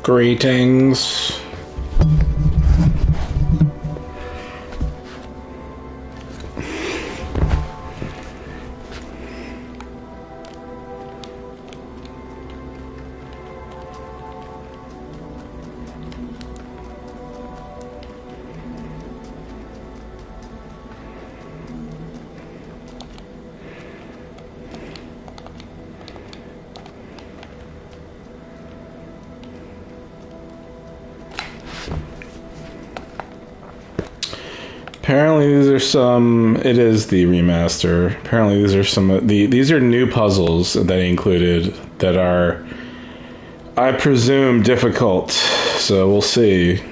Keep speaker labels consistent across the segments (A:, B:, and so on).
A: Greetings. Apparently these are some, it is the remaster. Apparently these are some of these are new puzzles that they included that are, I presume, difficult. So we'll see.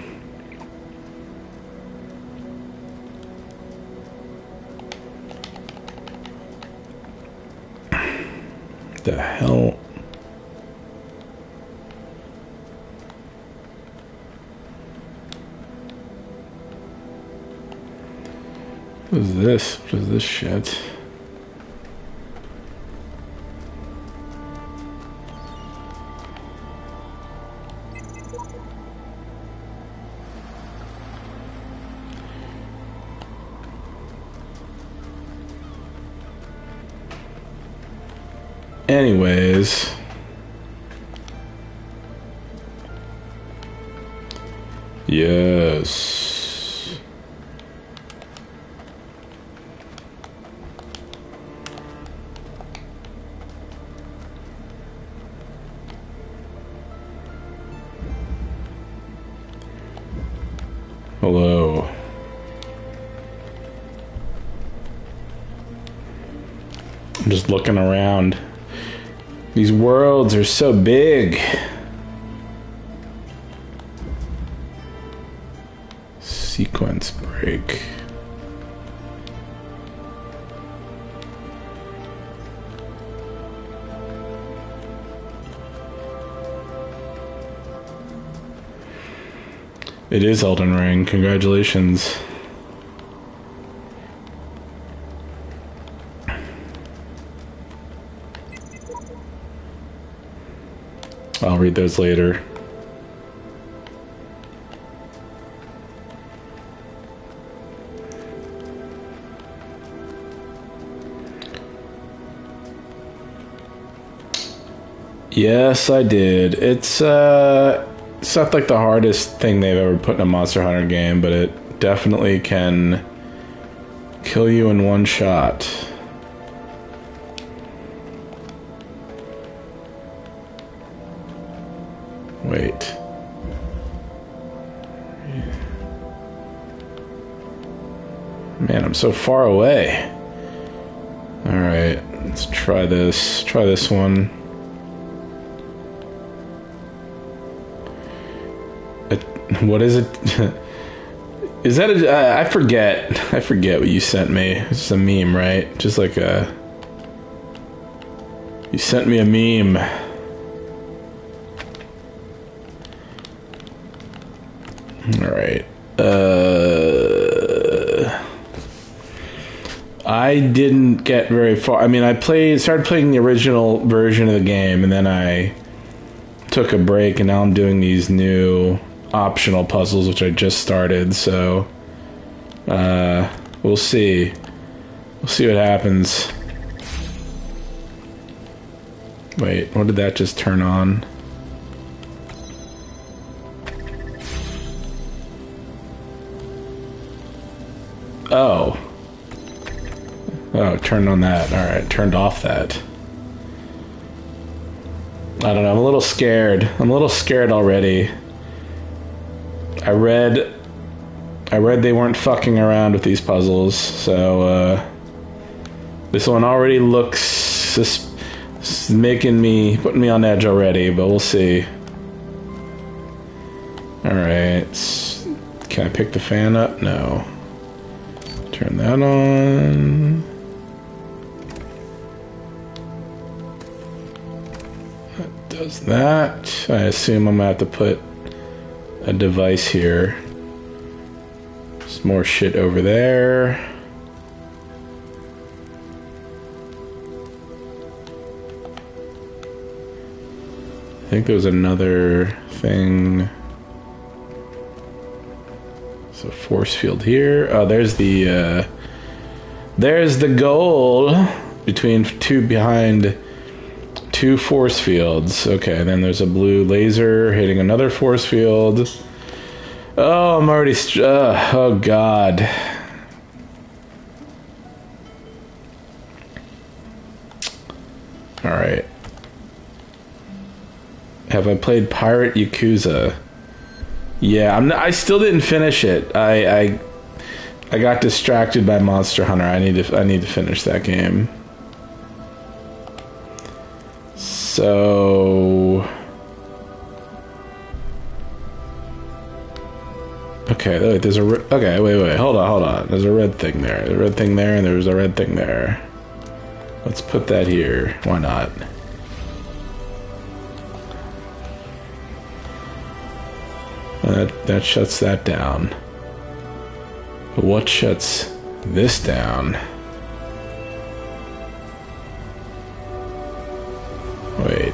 A: The hell? What is this? What is this shit? Anyways. Yes. Hello. I'm just looking around. These worlds are so big. Sequence break. It is Elden Ring. Congratulations. I'll read those later. Yes, I did. It's not like the hardest thing they've ever put in a Monster Hunter game, but it definitely can kill you in one shot. Wait. Man, I'm so far away. Alright, let's try this. Try this one. What is it? Is that a... I forget. I forget what you sent me. It's a meme, right? Just like a... You sent me a meme. Alright. I didn't get very far. I mean, started playing the original version of the game, and then I took a break, and now I'm doing these new optional puzzles, which I just started, so we'll see. We'll see what happens. Wait, what did that just turn on? Oh. Oh, turned on that. Alright, turned off that. I don't know, I'm a little scared. I'm a little scared already. I read they weren't fucking around with these puzzles, so this one already looks just putting me on edge already, but we'll see. Alright. Can I pick the fan up? No. Turn that on. That does that. I assume I'm gonna have to put a device here. There's more shit over there. I think there was another thing. So force field here. Oh, there's the goal behind two force fields. Okay, then there's a blue laser hitting another force field. Oh, I'm already... oh, God. Alright. Have I played Pirate Yakuza? Yeah, I still didn't finish it. I got distracted by Monster Hunter. I need to finish that game. So... Okay, wait, there's a... Okay, wait, hold on. There's a red thing there. There's a red thing there, and there's a red thing there. Let's put that here. Why not? That shuts that down. But what shuts this down? Wait.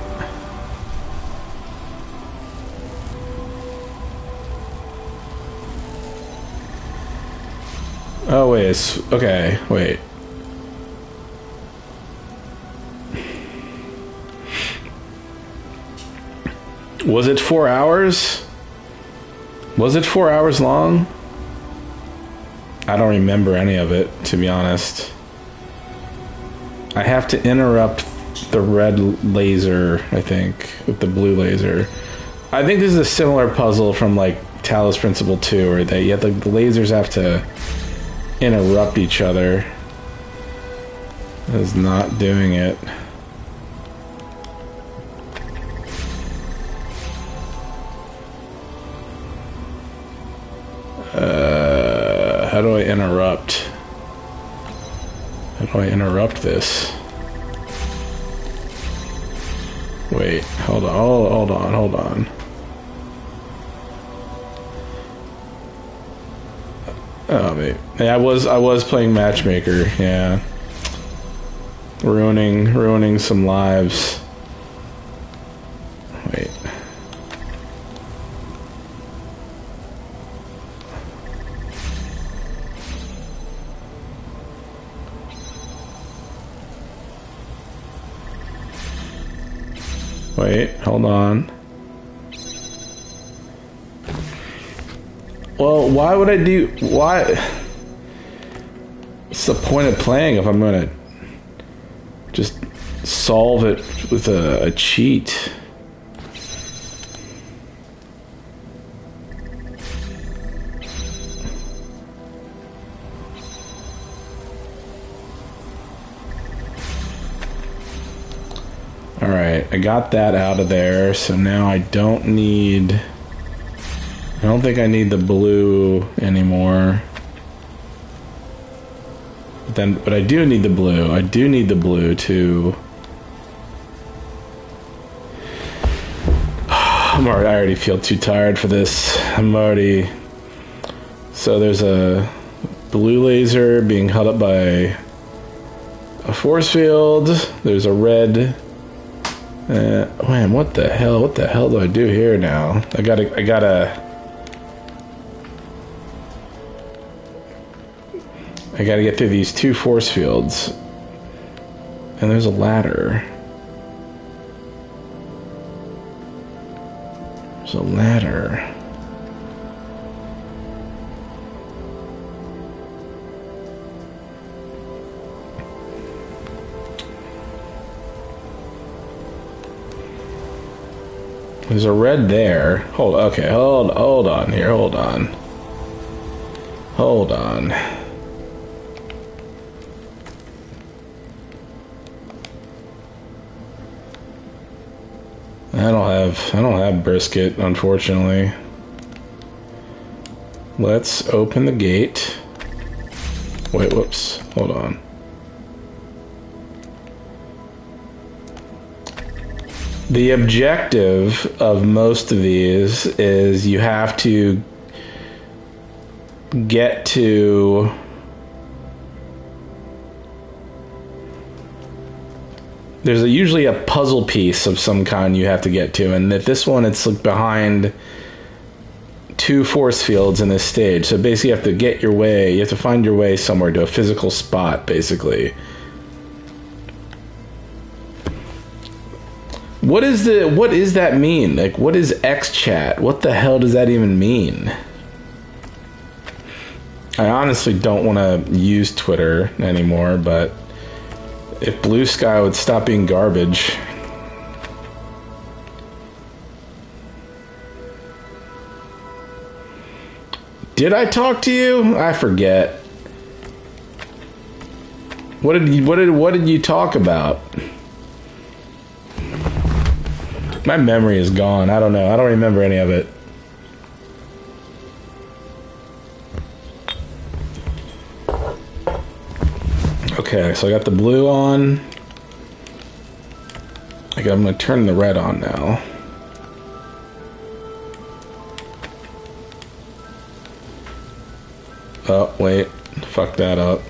A: Oh, wait, it's... Okay, wait. Was it 4 hours? Was it 4 hours long? I don't remember any of it, to be honest. I have to interrupt the red laser, I think, with the blue laser. I think this is a similar puzzle from, like, Talos Principle 2, where the lasers have to interrupt each other. It is not doing it. How do I interrupt? How do I interrupt this? Wait, hold on. Oh, wait. Yeah, I was playing matchmaker. Yeah, ruining some lives. Wait. Wait, hold on. Well, why would I do... Why? What's the point of playing if I'm gonna just solve it with a cheat? Alright, I got that out of there, so now I don't need... I don't think I need the blue anymore. But I do need the blue. I do need the blue to... I already feel too tired for this. I'm already... So there's a blue laser being held up by a force field. There's a red... man, what the hell? What the hell do I do here now? I gotta get through these two force fields. And there's a ladder. There's a ladder. There's a red there. Hold on here. Hold on. I don't have brisket, unfortunately. Let's open the gate. Wait, whoops. Hold on. The objective of most of these is you have to get to there's usually a puzzle piece of some kind you have to get to, and at this one it's like behind 2 force fields in this stage. So basically you have to get your way, you have to find your way somewhere to a physical spot, basically. What does that mean? Like, what is X chat? What the hell does that even mean? I honestly don't want to use Twitter anymore, but if Blue Sky would stop being garbage. Did I talk to you? I forget. What did you talk about? My memory is gone. I don't know. I don't remember any of it. Okay, so I got the blue on. I'm going to turn the red on now. Oh, wait. Fuck that up.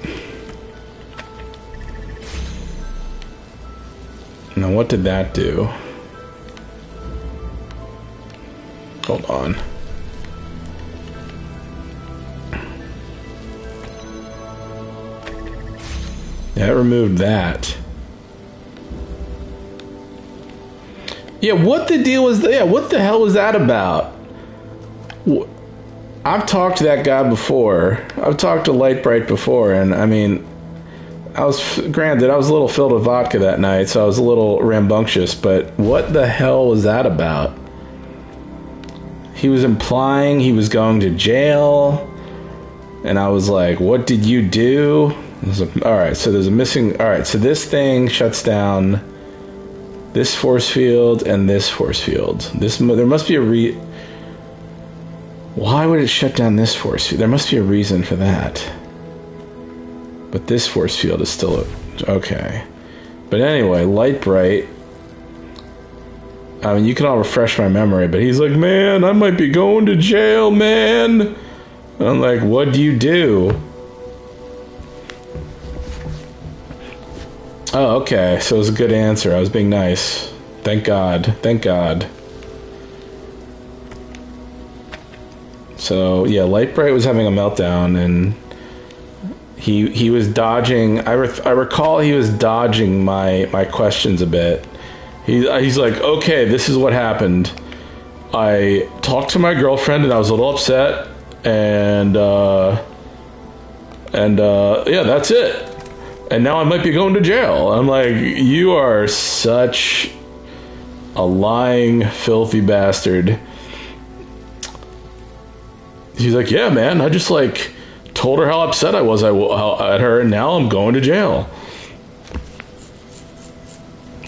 A: Now, what did that do? Hold on. Yeah, it removed that. Yeah, what the deal was that? Yeah, what the hell was that about? I've talked to that guy before. I've talked to Lightbright before, and I mean, granted, I was a little filled with vodka that night, so I was a little rambunctious, but what the hell was that about? He was implying he was going to jail, and I was like, what did you do? Alright, so there's a missing... Alright, so this thing shuts down this force field and this force field. There must be a Why would it shut down this force field? There must be a reason for that. But this force field is still... Okay. But anyway, Lightbright... I mean, you can all refresh my memory, but he's like, man, I might be going to jail, man. And I'm like, what do you do? Oh, okay. So it was a good answer. I was being nice. Thank God. Thank God. So, yeah, Lightbright was having a meltdown, and he was dodging... I recall he was dodging my questions a bit. He's like, okay, this is what happened. I talked to my girlfriend and I was a little upset, and yeah, that's it. And now I might be going to jail. I'm like, you are such a lying, filthy bastard. He's like, yeah, man, I just like told her how upset I was at her, and now I'm going to jail.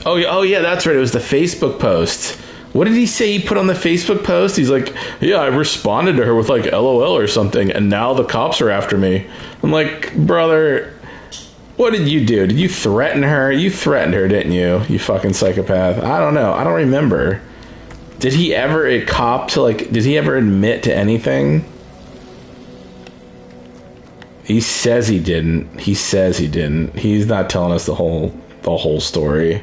A: Oh yeah, that's right. It was the Facebook post. What did he say he put on the Facebook post? He's like, yeah, I responded to her with like LOL or something, and now the cops are after me. I'm like, brother, what did you do? Did you threaten her? You threatened her, didn't you? You fucking psychopath. I don't know. I don't remember. Did he ever did he ever admit to anything? He says he didn't. He says he didn't. He's not telling us the whole story.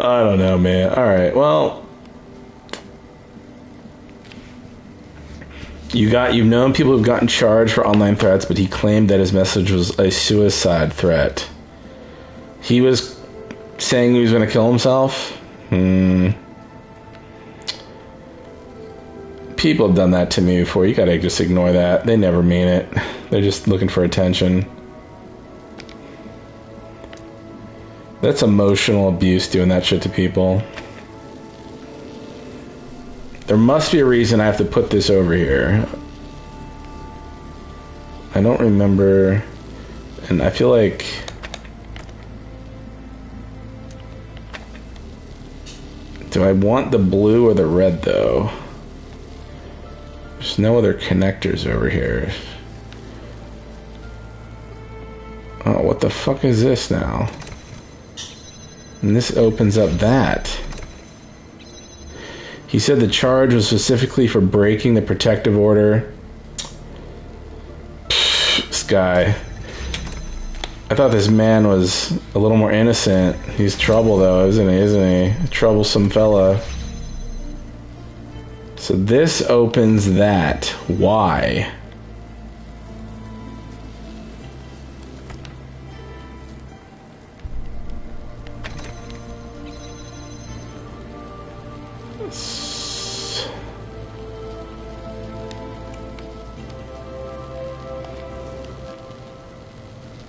A: I don't know, man. Alright, well, you've known people who've gotten charged for online threats, but he claimed that his message was a suicide threat. He was saying he was going to kill himself? People have done that to me before. You gotta just ignore that. They never mean it. They're just looking for attention. That's emotional abuse, doing that shit to people. There must be a reason I have to put this over here. I don't remember, and I feel like... Do I want the blue or the red, though? There's no other connectors over here. Oh, what the fuck is this now? And this opens up that. He said the charge was specifically for breaking the protective order. This guy. I thought this man was a little more innocent. He's trouble, though, isn't he? A troublesome fella. So this opens that. Why?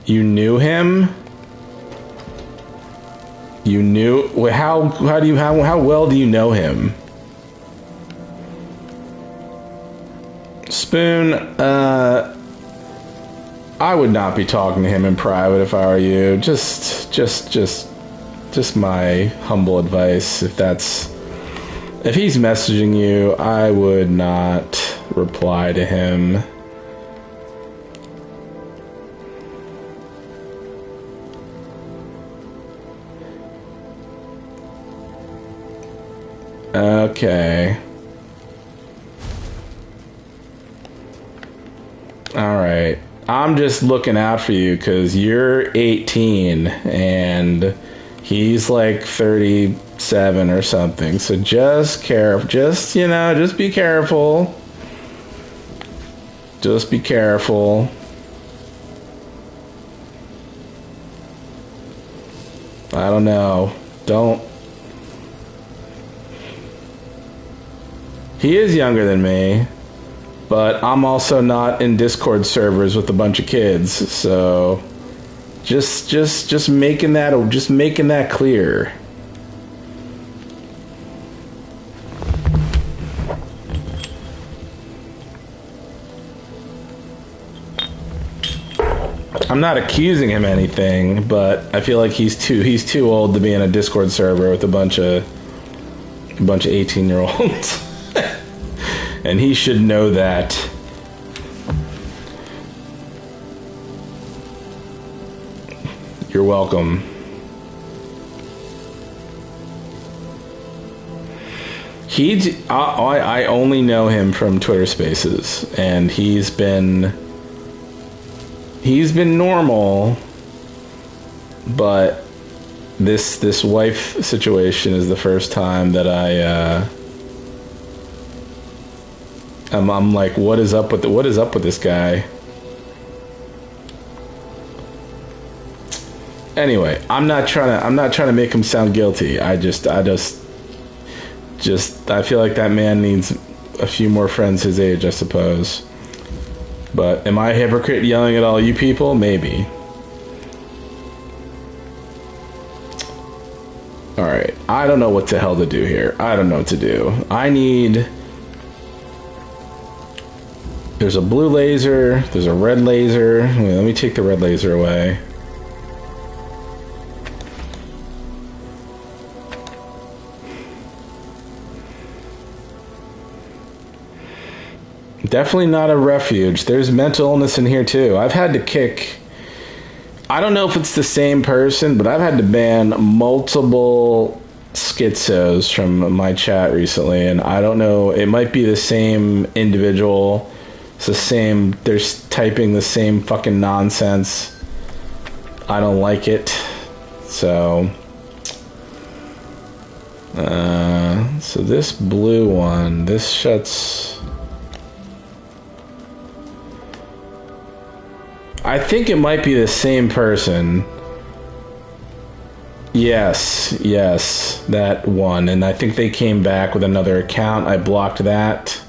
A: You knew him? You knew? How well do you know him? Spoon, I would not be talking to him in private if I were you. Just my humble advice. If he's messaging you, I would not reply to him. Okay. Alright. I'm just looking out for you because you're 18 and he's like 37 or something. So just be careful. Just be careful. Just be careful. I don't know. He is younger than me, but I'm also not in Discord servers with a bunch of kids, so just making that clear. I'm not accusing him of anything, but I feel like he's too old to be in a Discord server with a bunch of 18-year-olds. And he should know that. You're welcome. I only know him from Twitter Spaces, and he's been normal, but this wife situation is the first time that I'm like, what is up with this guy? Anyway, I'm not trying to make him sound guilty. I feel like that man needs a few more friends his age, I suppose. But am I a hypocrite yelling at all you people? Maybe. Alright, I don't know what the hell to do here. I don't know what to do. There's a blue laser, there's a red laser. Wait, let me take the red laser away. Definitely not a refuge. There's mental illness in here too. I've had to kick... I don't know if it's the same person, but I've had to ban multiple schizos from my chat recently, and I don't know, it might be the same individual. It's the same, they're typing the same fucking nonsense. I don't like it. So this blue one, this shuts... I think it might be the same person. Yes, that one. And I think they came back with another account. I blocked that.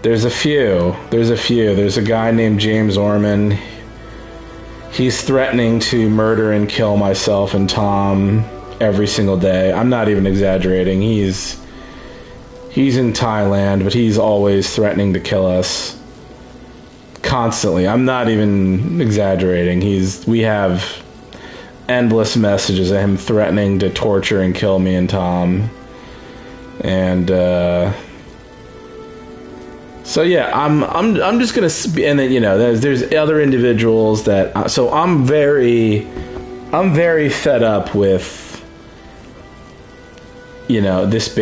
A: There's a few. There's a guy named James Orman. He's threatening to murder and kill myself and Tom every single day. I'm not even exaggerating. He's in Thailand, but he's always threatening to kill us. Constantly. I'm not even exaggerating. We have endless messages of him threatening to torture and kill me and Tom. And So yeah, I'm just gonna and then there's other individuals that so I'm very fed up with this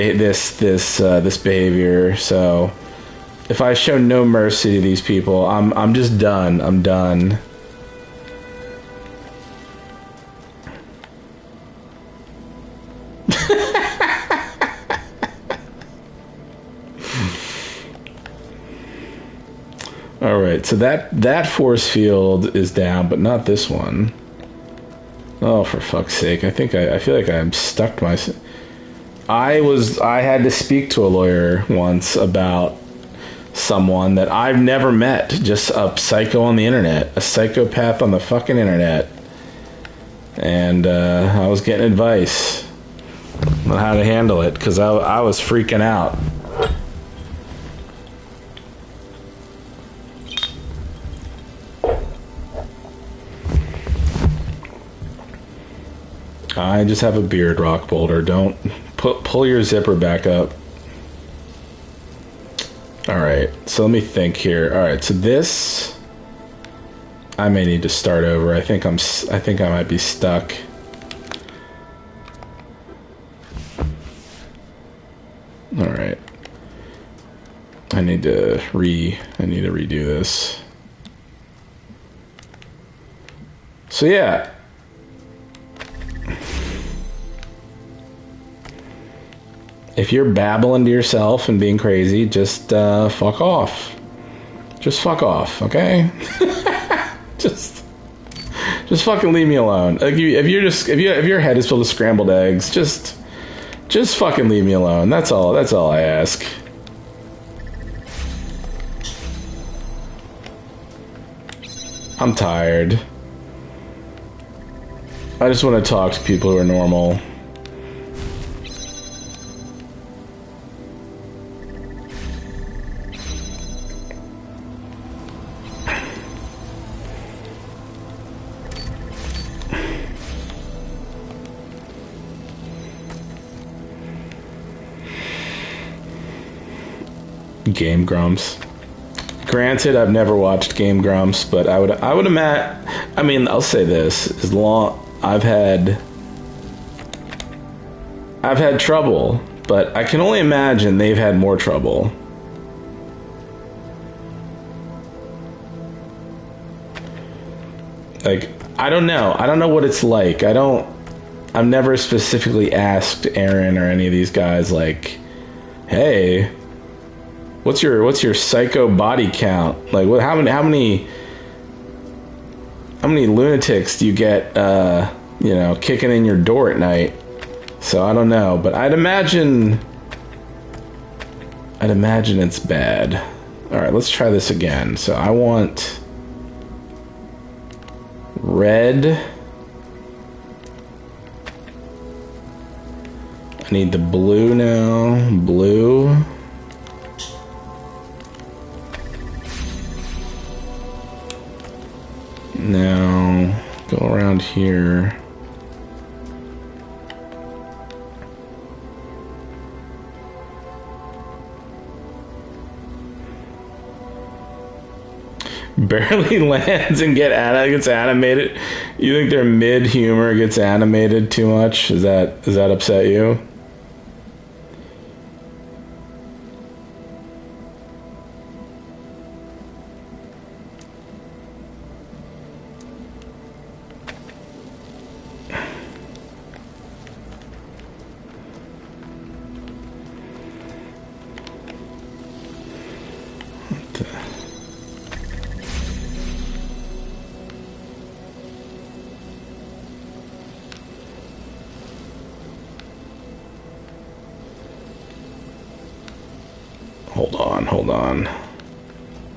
A: behavior. So if I show no mercy to these people, I'm just done. I'm done. All right, so that force field is down, but not this one. Oh, for fuck's sake! I feel like I'm stuck to my. I had to speak to a lawyer once about someone that I've never met, just a psycho on the internet, a psychopath on the fucking internet, and I was getting advice on how to handle it because I was freaking out. I just have a beard, rock boulder. Don't pull your zipper back up. All right, so let me think here. All right, so this I may need to start over. I think I might be stuck. All right, I need to redo this. So yeah. If you're babbling to yourself and being crazy, just fuck off. Just fuck off, okay? just fucking leave me alone. Like if your head is filled with scrambled eggs, just fucking leave me alone. That's all I ask. I'm tired. I just want to talk to people who are normal. Game Grumps. Granted, I've never watched Game Grumps, but I would imagine. I mean, I'll say this: as long I've had trouble, but I can only imagine they've had more trouble. Like, I don't know what it's like. I've never specifically asked Aaron or any of these guys, like, hey, what's your psycho body count? Like, how many lunatics do you get, kicking in your door at night? So I don't know, but I'd imagine it's bad. All right, let's try this again. So I want red. I need the blue now. Blue. Now, go around here. Barely lands and gets animated. You think their mid humor gets animated too much? Does that upset you?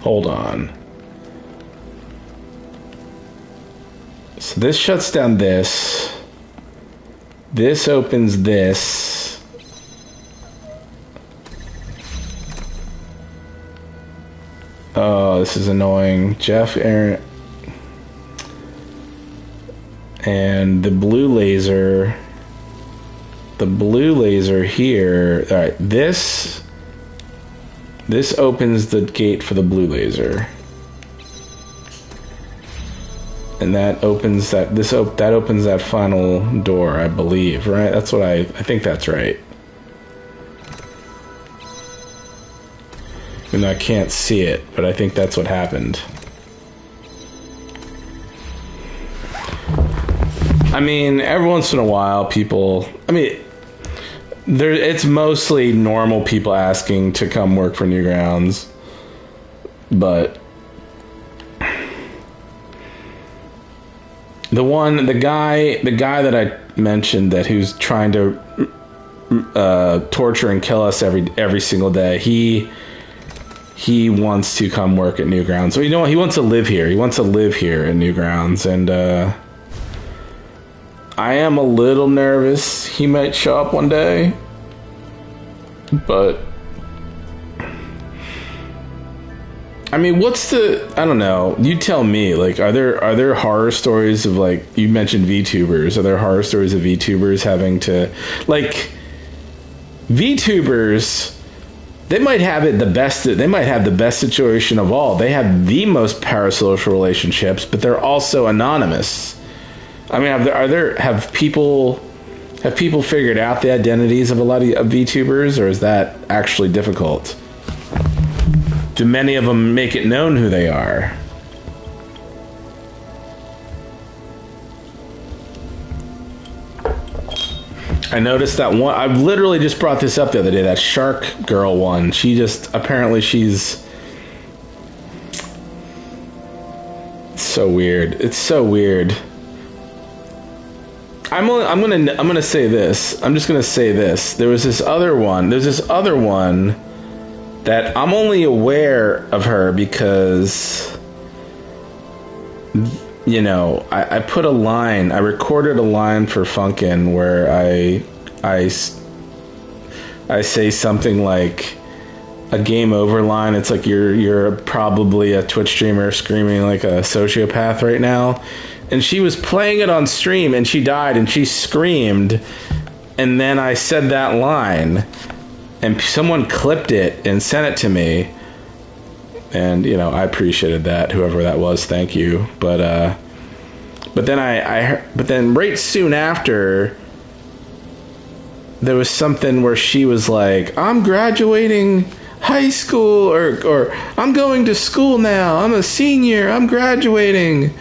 A: Hold on. So this shuts down this. This opens this. Oh, this is annoying. Jeff, Aaron, and the blue laser here. All right, this This opens the gate for the blue laser. And that opens that that opens that final door, I believe, right? That's what I think that's right. And I can't see it, but I think that's what happened. I mean, every once in a while people, it's mostly normal people asking to come work for Newgrounds. But the guy that I mentioned that who's trying to torture and kill us every single day, he wants to come work at Newgrounds. So he wants to live here. He wants to live here at Newgrounds, and I am a little nervous he might show up one day. But I mean, I don't know. You tell me. Like, are there horror stories of, like, you mentioned VTubers? Are there horror stories of VTubers having to, like, VTubers? They might have it the best. They might have the best situation of all. They have the most parasocial relationships, but they're also anonymous. I mean, have people figured out the identities of a lot of VTubers, or is that actually difficult? Do many of them make it known who they are? I noticed that one. I literally just brought this up the other day. That shark girl one. Apparently she's so weird. It's so weird. I'm gonna say this. I'm just gonna say this. There's this other one that I'm only aware of her because, you know, I put a line. I recorded a line for Funkin' where I say something like a game over line. It's like you're probably a Twitch streamer screaming like a sociopath right now. And she was playing it on stream, and she died, and she screamed, and then I said that line, and someone clipped it and sent it to me, and, you know, I appreciated that, whoever that was, thank you. But then right soon after, there was something where she was like, I'm graduating high school, or I'm going to school now, I'm a senior, I'm graduating.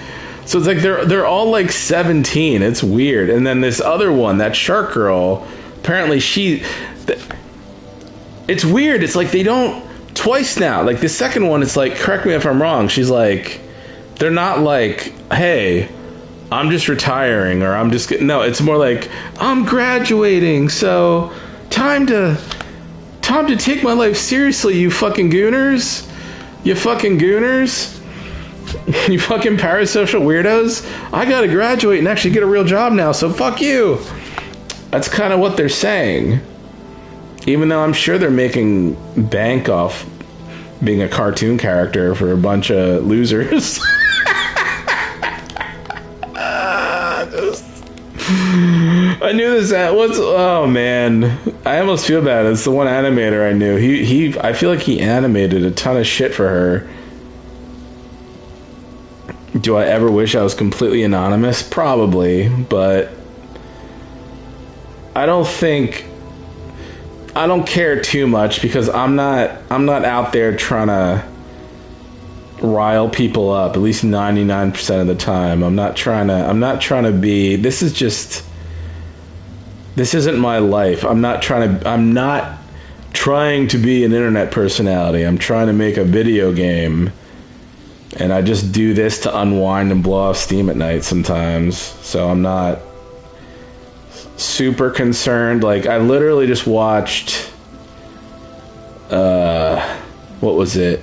A: So it's like they're all like 17. It's weird. And then this other one, that shark girl, apparently it's weird. It's like they don't twice now. Like the second one, it's like, correct me if I'm wrong. She's like, they're not like, hey, I'm just retiring, or I'm just no. It's more like, I'm graduating, so time to take my life seriously. You fucking gooners. You fucking gooners. You fucking parasocial weirdos. I gotta graduate and actually get a real job now, so fuck you. That's kind of what they're saying. Even though I'm sure they're making bank off being a cartoon character for a bunch of losers. I knew this. Oh man, I almost feel bad. It's the one animator I knew. I feel like he animated a ton of shit for her. Do I ever wish I was completely anonymous? Probably, but I don't care too much because I'm not out there trying to rile people up, at least 99% of the time. I'm not trying to be, this isn't my life. I'm not trying to be an internet personality. I'm trying to make a video game. And I just do this to unwind and blow off steam at night sometimes. So I'm not super concerned. Like, I literally just watched, what was it?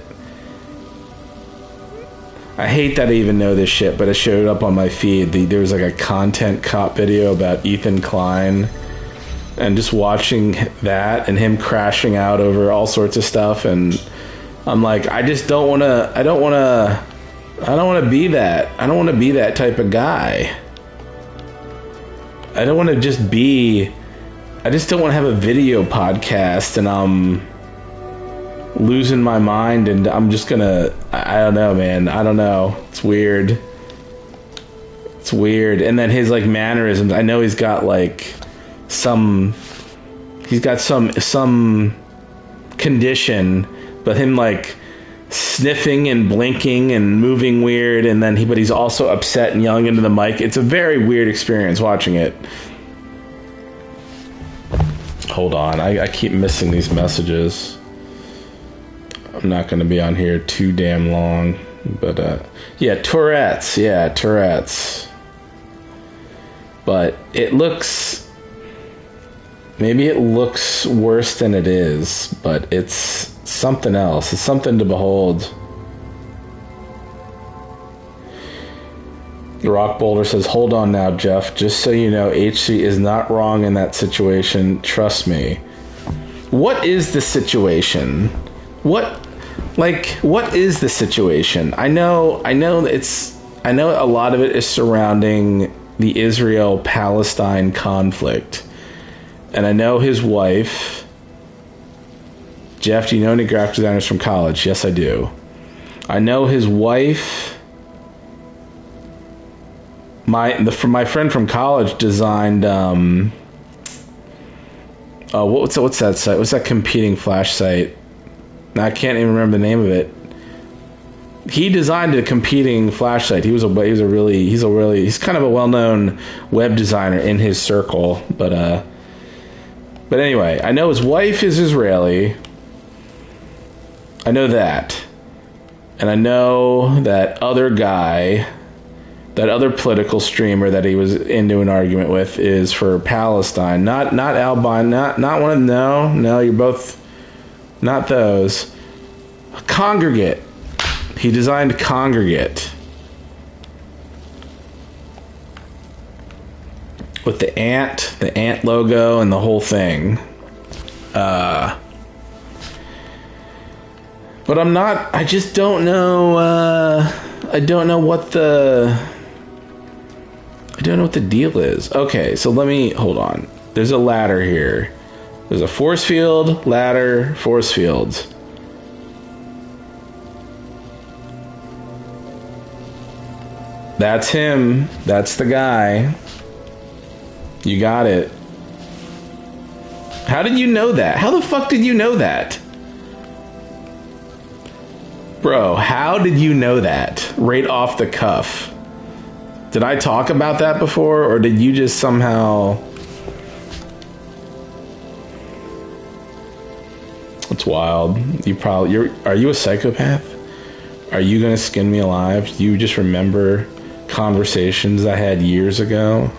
A: I hate that I even know this shit, but it showed up on my feed. There was like a content cop video about Ethan Klein. And just watching that and him crashing out over all sorts of stuff, and I'm like, I don't want to be that. I don't want to be that type of guy. I don't want to just don't want to have a video podcast and losing my mind, and I'm just gonna, I don't know, man. I don't know. It's weird. It's weird. And then his like mannerisms, I know he's got like some condition, but him like sniffing and blinking and moving weird, and then but he's also upset and yelling into the mic. It's a very weird experience watching it. Hold on, I keep missing these messages. I'm not going to be on here too damn long, but yeah, Tourette's. Yeah, Tourette's. But it looks, maybe it looks worse than it is, but it's something else. It's something to behold. Rock Boulder says, hold on now, Jeff. Just so you know, HC is not wrong in that situation. Trust me. What is the situation? What is the situation? I know a lot of it is surrounding the Israel-Palestine conflict. And I know his wife. Jeff, do you know any graphic designers from college? Yes, I do. I know his wife. My friend from college designed. What's that site? What's that competing Flash site? I can't even remember the name of it. He designed a competing Flash site. He's kind of a well-known web designer in his circle. But anyway, I know his wife is Israeli. I know that. And I know that other guy, that other political streamer that he was into an argument with is for Palestine. Not Albine, not one of them. No, you're both not those. Congregate. He designed Congregate. With the ant logo and the whole thing. But I just don't know, I don't know what the deal is. Okay, so hold on. There's a ladder here. There's a force field, ladder, force field. That's him. That's the guy. You got it. How did you know that? How the fuck did you know that? Bro, how did you know that? Right off the cuff. Did I talk about that before, or did you just somehow... It's wild. Are you a psychopath? Are you gonna skin me alive? Do you just remember conversations I had years ago?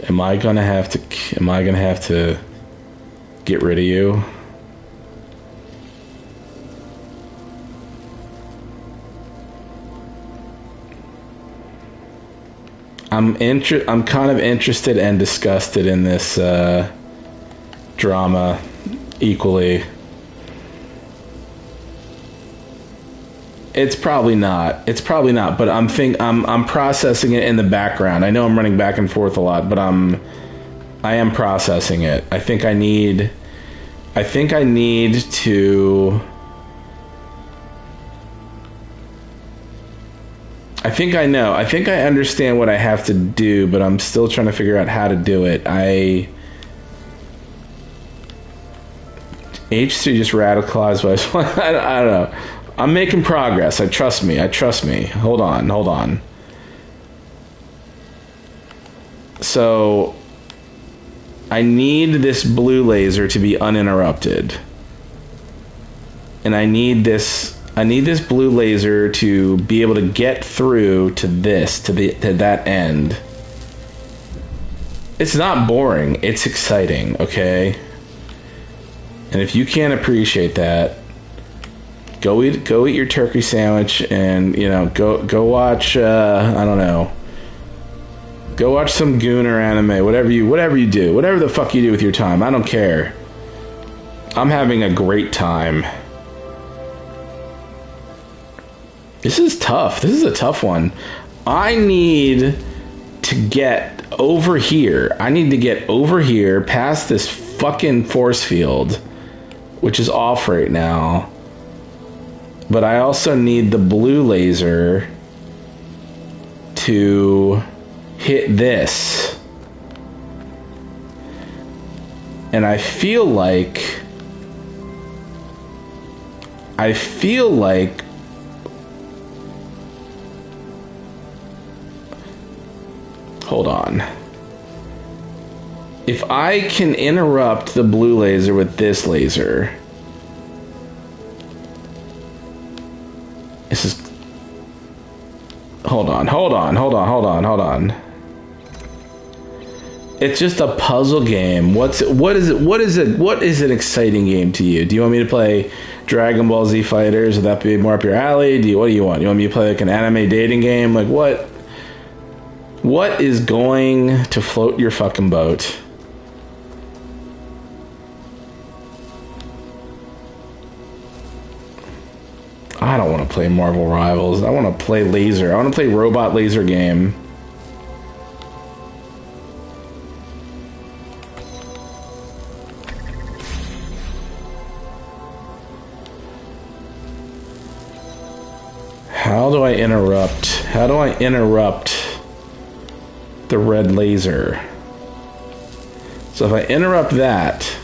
A: Am I gonna have to get rid of you? I'm kind of interested and disgusted in this drama equally. It's probably not, but I'm processing it in the background. I know I'm running back and forth a lot, but I am processing it. I think I need to... I think I know. I think I understand what I have to do, but I'm still trying to figure out how to do it. H3 just radicalized by... I don't know. I'm making progress. Trust me. Hold on. So... I need this blue laser to be uninterrupted. And I need this blue laser to be able to get through to that end. It's not boring, it's exciting, okay? And if you can't appreciate that, go eat your turkey sandwich and, go watch I don't know. Go watch some Gooner anime, whatever you do, whatever the fuck you do with your time. I don't care. I'm having a great time. This is tough. This is a tough one. I need to get over here. Past this fucking force field, which is off right now. But I also need the blue laser to hit this. And I feel like hold on. If I can interrupt the blue laser with this laser, this is, hold on. It's just a puzzle game. What is an exciting game to you? Do you want me to play Dragon Ball Z Fighters? Would that be more up your alley? What do you want? You want me to play like an anime dating game? Like what is going to float your fucking boat? I don't want to play Marvel Rivals. I want to play laser. I want to play robot laser game. How do I interrupt the red laser? So if I interrupt that,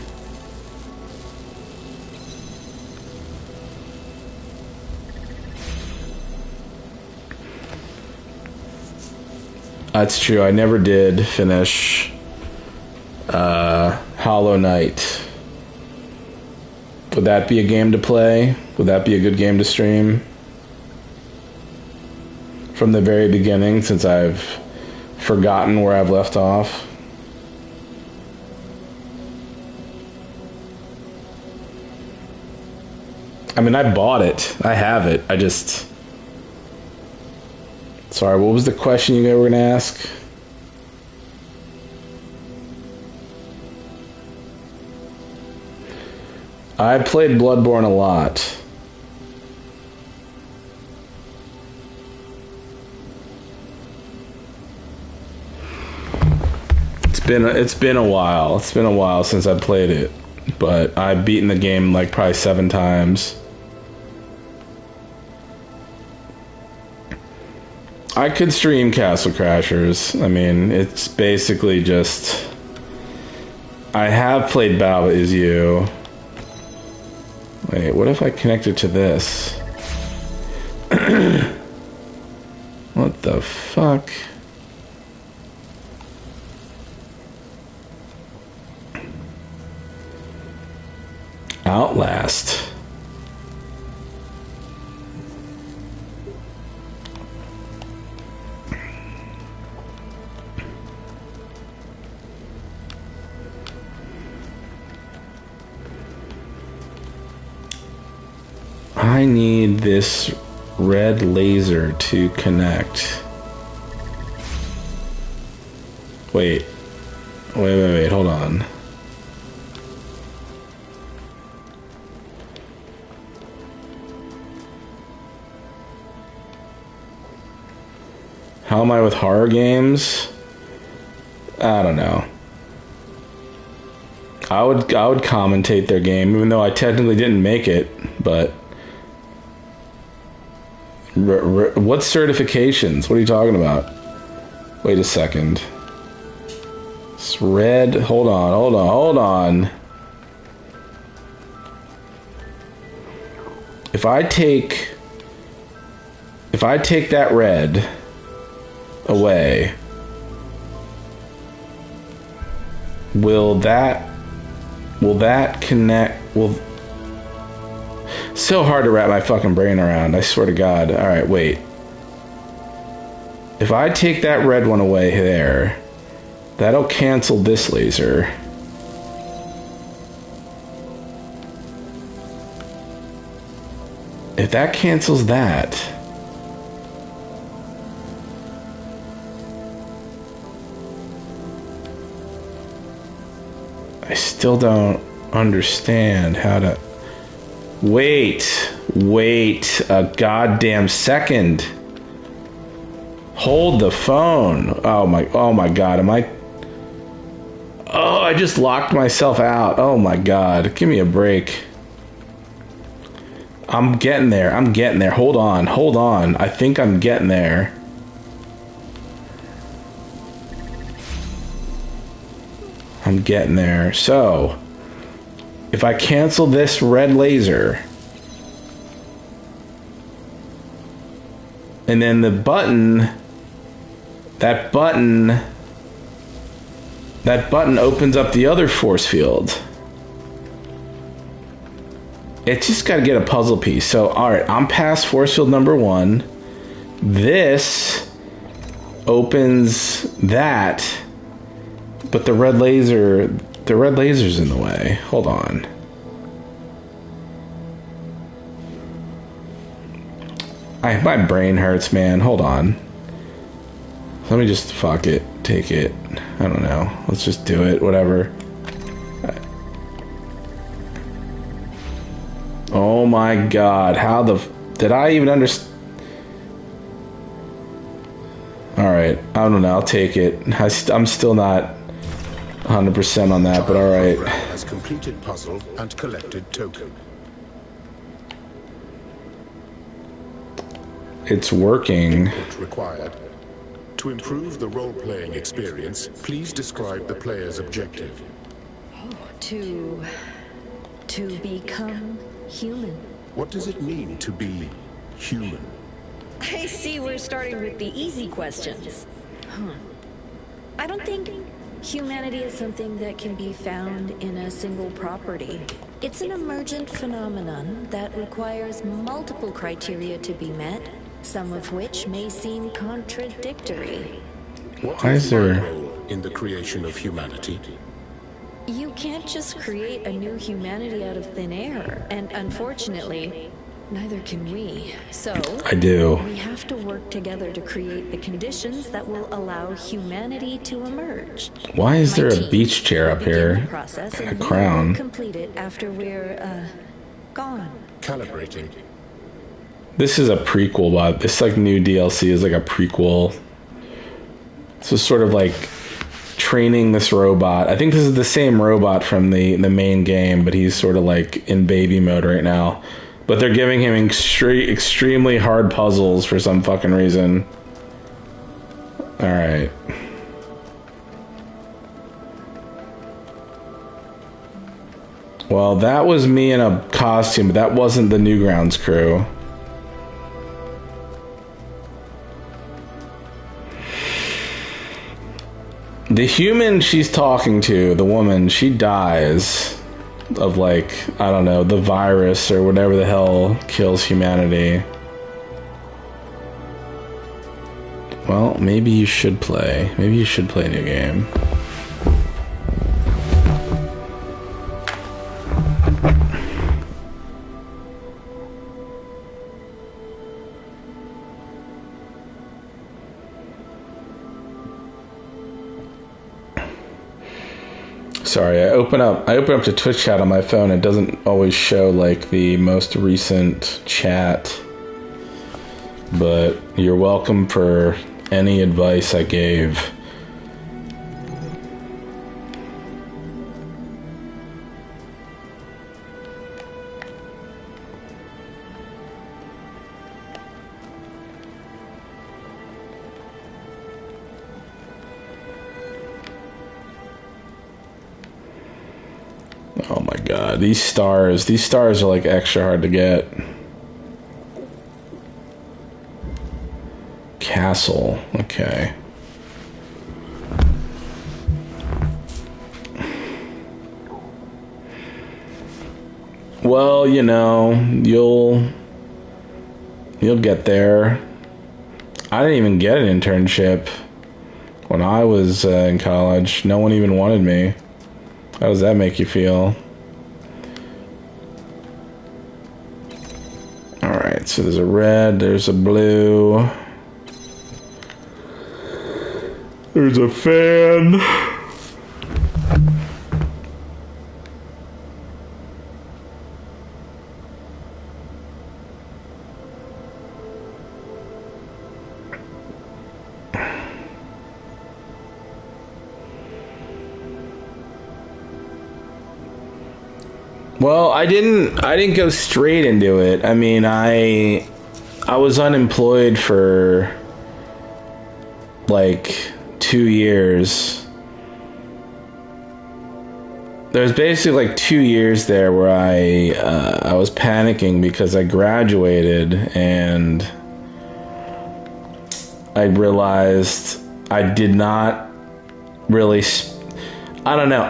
A: that's true. I never did finish Hollow Knight. Would that be a game to play? Would that be a good game to stream? From the very beginning, since I've forgotten where I've left off. I mean, I bought it. I have it. I just... Sorry, what was the question you guys were going to ask? I played Bloodborne a lot. It's been a while. It's been a while since I played it, but I've beaten the game like probably 7 times. I could stream Castle Crashers. I mean, it's basically just... I have played Battle Is You. Wait, what if I connect it to this? What the fuck? Outlast. I need this red laser to connect. Wait, hold on. How am I with horror games? I don't know. I would commentate their game, even though I technically didn't make it, but... what certifications? What are you talking about? Wait a second. It's red. Hold on. If I take that red away, will that connect? So hard to wrap my fucking brain around, I swear to God. Alright, wait. If I take that red one away there, that'll cancel this laser. If that cancels that... I still don't understand how to... Wait a goddamn second. Hold the phone. Oh my God, am I... Oh, I just locked myself out. Oh my god. Give me a break. I'm getting there. I'm getting there. Hold on. Hold on. I think I'm getting there. I'm getting there. So, if I cancel this red laser, and then the button, that button opens up the other force field. It's just got to get a puzzle piece. So, alright, I'm past force field number 1. This opens that, but the red laser's in the way. Hold on. My brain hurts, man. Hold on. Let me just fuck it. Take it. I don't know. Let's just do it. Whatever. Oh my god. How the... Did I even understand? Alright. I don't know. I'll take it. I'm still not 100% on that, but alright.
B: Has completed puzzle and collected token.
A: It's working.
B: Input required. To improve the role-playing experience, please describe the player's objective.
C: To become human.
B: What does it mean to be human?
C: I see we're starting with the easy questions. I don't think humanity is something that can be found in a single property. It's an emergent phenomenon that requires multiple criteria to be met, some of which may seem contradictory.
B: What is your role in the creation of humanity?
C: You can't just create a new humanity out of thin air, and unfortunately, neither can we. So,
A: I do.
C: We have to work together to create the conditions that will allow humanity to emerge.
A: Why is there a beach chair up here? And a crown.
C: Complete it after we're gone.
B: Calibrating.
A: This is a prequel, but this like new DLC is like a prequel. So sort of like training this robot. I think this is the same robot from the main game, but he's sort of like in baby mode right now. But they're giving him extremely hard puzzles for some fucking reason. Alright. Well, that was me in a costume, but that wasn't the Newgrounds crew. The human she's talking to, the woman, she dies of like, I don't know, the virus or whatever the hell kills humanity. Well, maybe you should play. Maybe you should play a new game. Sorry, I open up the Twitch chat on my phone. It doesn't always show like the most recent chat. But you're welcome for any advice I gave. Oh my god, these stars are like extra hard to get. Castle, okay. Well, you know, you'll get there. I didn't even get an internship when I was in college. No one even wanted me. How does that make you feel? Alright, so there's a red, there's a blue. There's a fan. Well, I didn't go straight into it. I mean, I was unemployed for like 2 years. There's basically like 2 years there where I was panicking because I graduated and I realized I did not really. I don't know.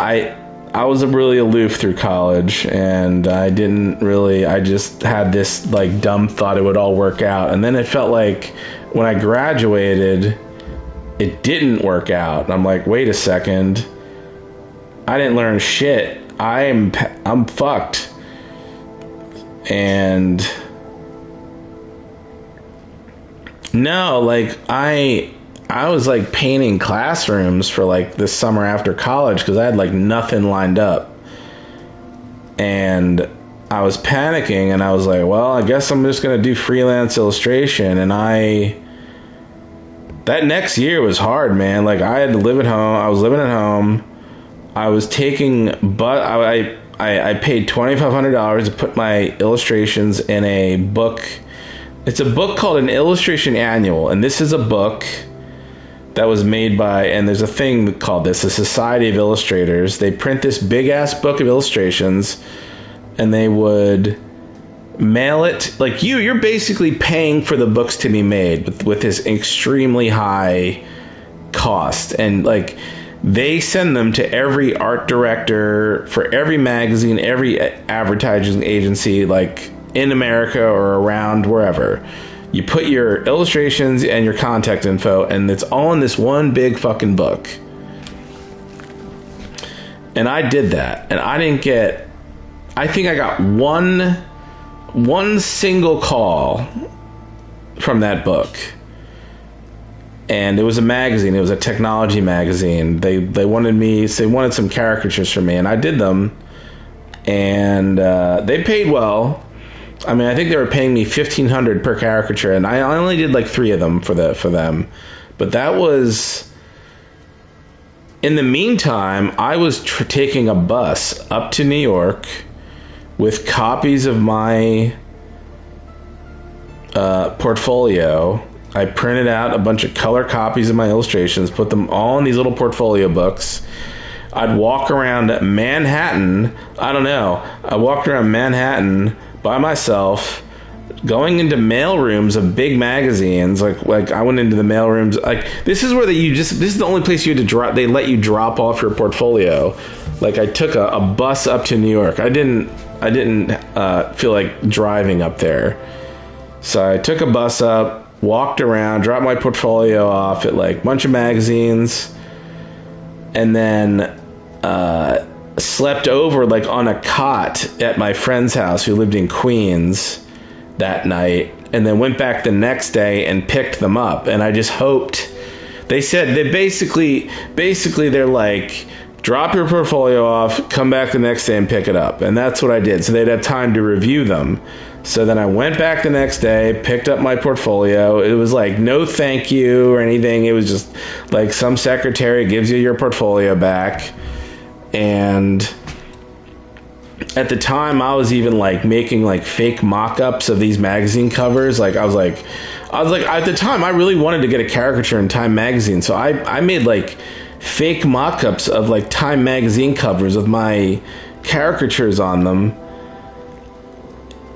A: I was really aloof through college, and I just had this like dumb thought it would all work out, and then it felt like when I graduated, it didn't work out. And I'm like, wait a second. I didn't learn shit. I'm fucked. And no, like I was like painting classrooms for like this summer after college because I had like nothing lined up. And I was panicking and I was like, well, I guess I'm just going to do freelance illustration. And that next year was hard, man. Like I had to live at home. I was living at home. I was taking, but I paid $2,500 to put my illustrations in a book. It's a book called an illustration annual, and this is a book that was made by, and there's a thing called this, the Society of Illustrators. They print this big ass book of illustrations, and they would mail it. Like you're basically paying for the books to be made with this extremely high cost, and like. They send them to every art director for every magazine, every advertising agency, like in America or around wherever. You put your illustrations and your contact info, and it's all in this one big fucking book. And I did that, and I think I got one single call from that book. And it was a magazine. It was a technology magazine. They wanted some caricatures from me, and I did them. And they paid well. I mean, I think they were paying me $1,500 per caricature, and I only did like 3 of them for them. But that was. In the meantime, I was taking a bus up to New York with copies of my portfolio. I printed out a bunch of color copies of my illustrations, put them all in these little portfolio books. I'd walk around Manhattan. I walked around Manhattan by myself, going into mail rooms of big magazines. Like I went into the mail rooms. Like this is where this is the only place you had to drop. They let you drop off your portfolio. Like I took a bus up to New York. I didn't feel like driving up there, so I took a bus up. Walked around, dropped my portfolio off at like a bunch of magazines, and then slept over like on a cot at my friend's house who lived in Queens that night, and then went back the next day and picked them up. And I just hoped. They said they basically they're like, drop your portfolio off, come back the next day and pick it up. And that's what I did. So they'd have time to review them. So then I went back the next day, picked up my portfolio. It was like no thank you or anything. It was just like some secretary gives you your portfolio back. And at the time I was even like making like fake mock-ups of these magazine covers. Like I was like at the time I really wanted to get a caricature in Time magazine. So I made like fake mock-ups of like Time magazine covers with my caricatures on them.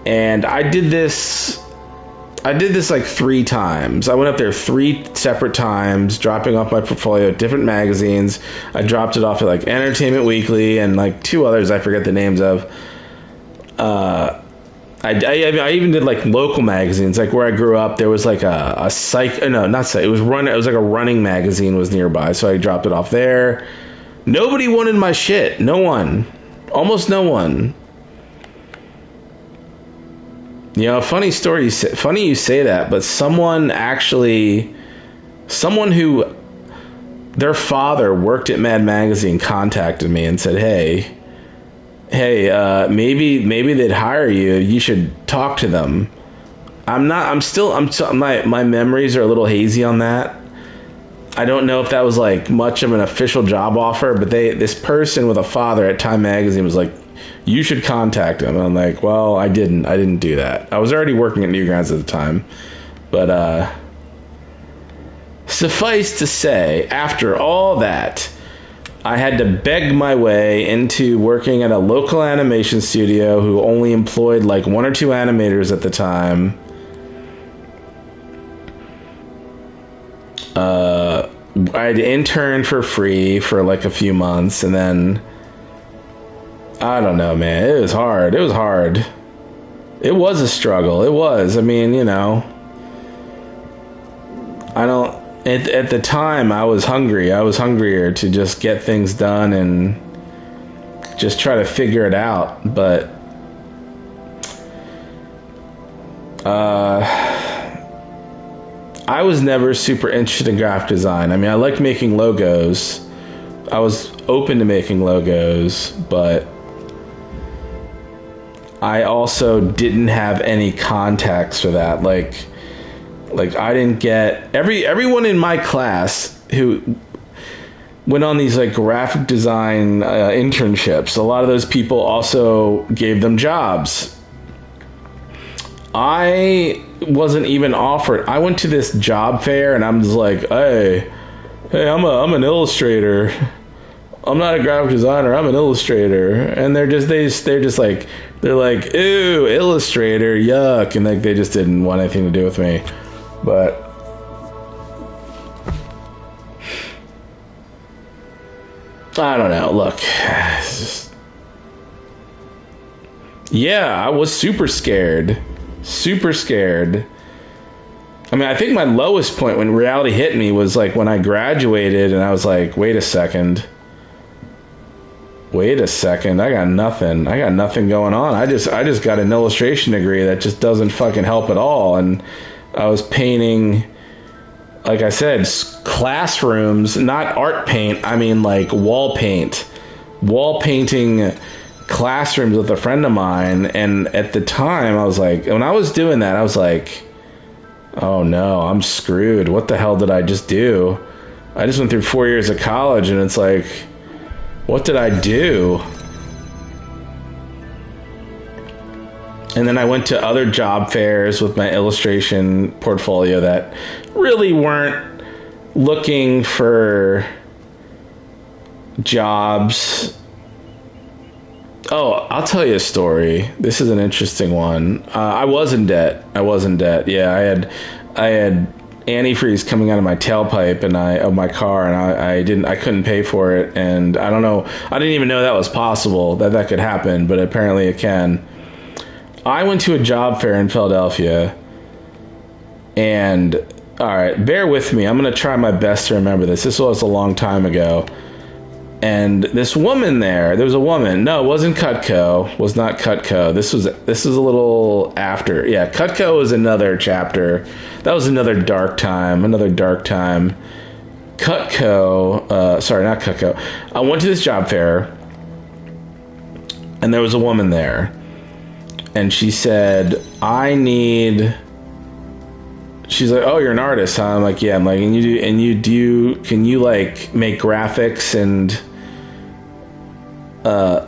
A: And I did this like 3 times. I went up there 3 separate times, dropping off my portfolio at different magazines. I dropped it off at like Entertainment Weekly and like 2 others I forget the names of. I even did like local magazines, like where I grew up. There was like a psych. No, not psych. It was like a running magazine was nearby, so I dropped it off there. Nobody wanted my shit. No one. Almost no one. You know, funny story. Funny you say that, but someone who their father worked at Mad Magazine contacted me and said, hey, maybe they'd hire you. You should talk to them. My memories are a little hazy on that. I don't know if that was like much of an official job offer, but this person with a father at Time Magazine was like, you should contact him. And I'm like, well, I didn't do that. I was already working at Newgrounds at the time. But suffice to say, after all that, I had to beg my way into working at a local animation studio who only employed like 1 or 2 animators at the time. I'd intern for free for like a few months, and then I don't know, man. It was hard. It was a struggle. It was. I mean, you know, at the time I was hungry. I was hungrier to just get things done and just try to figure it out. But I was never super interested in graphic design. I mean, I liked making logos. I was open to making logos, but I also didn't have any context for that. Like I didn't get everyone in my class who went on these like graphic design internships. A lot of those people also gave them jobs. I wasn't even offered. I went to this job fair and I'm just like, hey, I'm an illustrator. I'm not a graphic designer. I'm an illustrator. And they're like, ew, illustrator, yuck. And like they just didn't want anything to do with me. But I don't know. Look, yeah, I was super scared. Super scared. I mean, I think my lowest point when reality hit me was like when I graduated and I was like, wait a second, I got nothing going on. I just got an illustration degree that just doesn't fucking help at all. And I was painting, like I said, classrooms, not art paint, I mean like wall painting classrooms with a friend of mine. And at the time I was like, when I was doing that, I was like, oh no, I'm screwed. What the hell did I just do? I just went through 4 years of college and it's like, what did I do? And then I went to other job fairs with my illustration portfolio that really weren't looking for jobs. Oh, I'll tell you a story. This is an interesting one. I was in debt. Yeah, I had antifreeze coming out of my tailpipe of my car, and I couldn't pay for it. And I don't know. I didn't even know that was possible, that could happen, but apparently it can. I went to a job fair in Philadelphia, and all right, bear with me. I'm going to try my best to remember this. This was a long time ago. And this woman there was a woman. No, it wasn't Cutco. Was not Cutco. This was a little after. Yeah, Cutco was another chapter. That was another dark time. Cutco, sorry, not Cutco. I went to this job fair, and there was a woman there. And she said, she's like, oh, you're an artist, huh? I'm like, yeah. I'm like, can you like make graphics and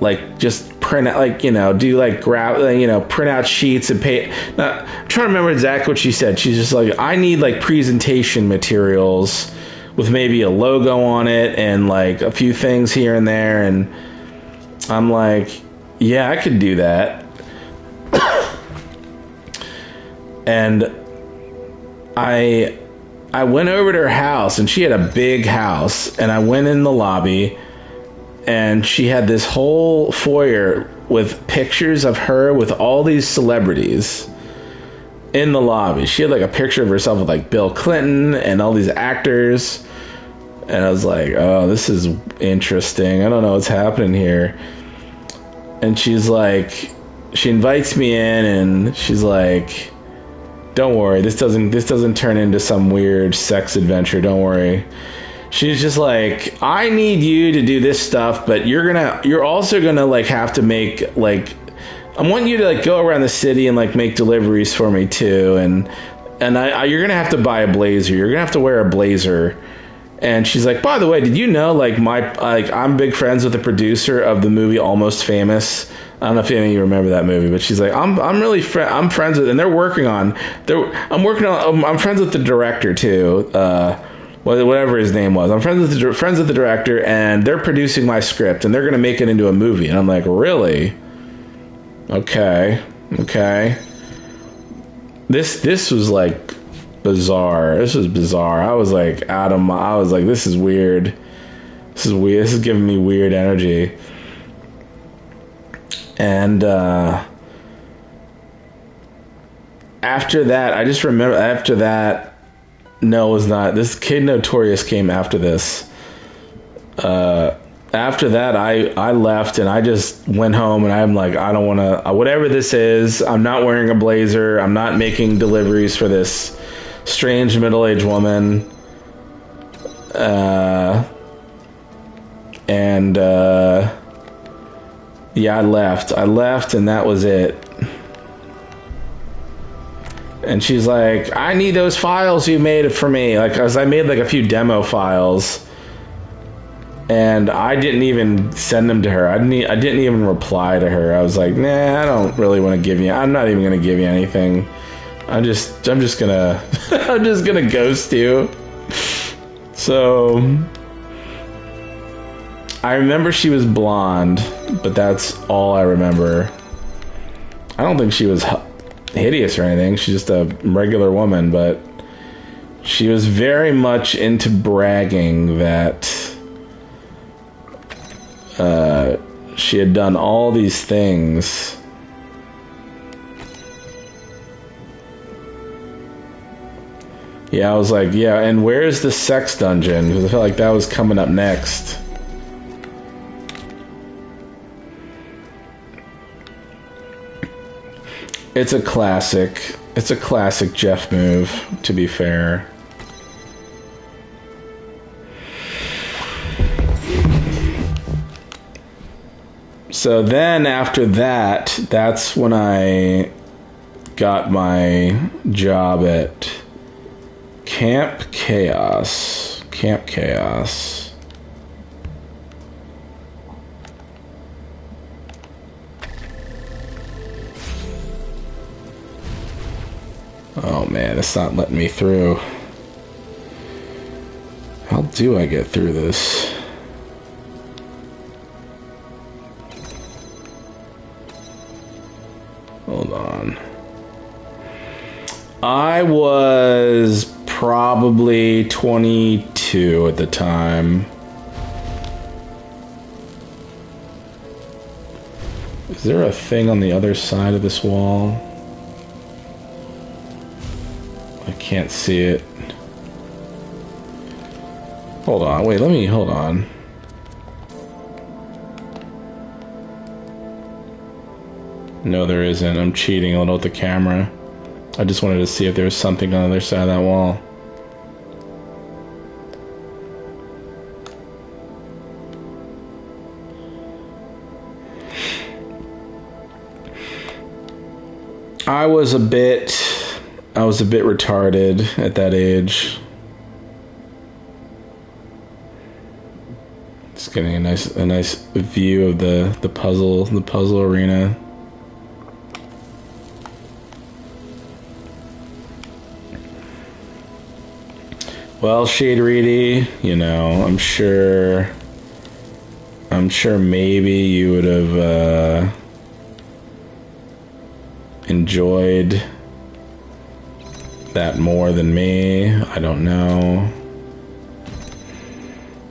A: like just print out, like, you know, do like print out sheets and pay. Now, I'm trying to remember exactly what she said. She's just like, I need like presentation materials with maybe a logo on it and like a few things here and there. And I'm like, yeah, I could do that. And I went over to her house, and she had a big house, and I went in the lobby, and she had this whole foyer with pictures of her with all these celebrities in the lobby. She had like a picture of herself with like Bill Clinton and all these actors, and I was like, oh, this is interesting. I don't know what's happening here. And she's like, she invites me in, and she's like, don't worry, this doesn't turn into some weird sex adventure. Don't worry. She's just like, I need you to do this stuff, but you're also gonna like have to make like, I want you to like go around the city and like make deliveries for me too, and you're gonna have to buy a blazer. You're gonna have to wear a blazer, And she's like, by the way, did you know, like, I'm big friends with the producer of the movie Almost Famous. I don't know if any of you remember that movie, but she's like, I'm friends with, and I'm friends with the director too. Whatever his name was. I'm friends with the director, and they're producing my script, and they're going to make it into a movie. And I'm like, really? Okay. This was like bizarre. This was bizarre. I was like, this is weird. This is giving me weird energy. And after that, I just remember after that, no, it was not. This Kid Notorious came after this. After that, I left and I just went home, and I'm like, I don't want to, whatever this is, I'm not wearing a blazer. I'm not making deliveries for this strange middle-aged woman. Yeah, I left, and that was it. And she's like, I need those files you made for me. Like, cause I made like a few demo files, and I didn't even send them to her. I didn't even reply to her. I was like, nah, I don't really want to give you. I'm not even gonna give you anything. I'm just gonna I'm just gonna ghost you. So I remember she was blonde, but that's all I remember. I don't think she was hideous or anything. She's just a regular woman, but she was very much into bragging that she had done all these things. Yeah, I was like, yeah, and where's the sex dungeon? Because I felt like that was coming up next. It's a classic. It's a classic Jeff move, to be fair. So then after that, that's when I got my job at Camp Chaos. Camp Chaos. Oh man, it's not letting me through. How do I get through this? Hold on. I was probably 22 at the time. Is there a thing on the other side of this wall? I can't see it. Hold on, wait, hold on. No, there isn't. I'm cheating a little with the camera. I just wanted to see if there was something on the other side of that wall. I was a bit retarded at that age. Just getting a nice view of the puzzle arena. Well, Shade Reedy, you know, I'm sure maybe you would have enjoyed that more than me. I don't know.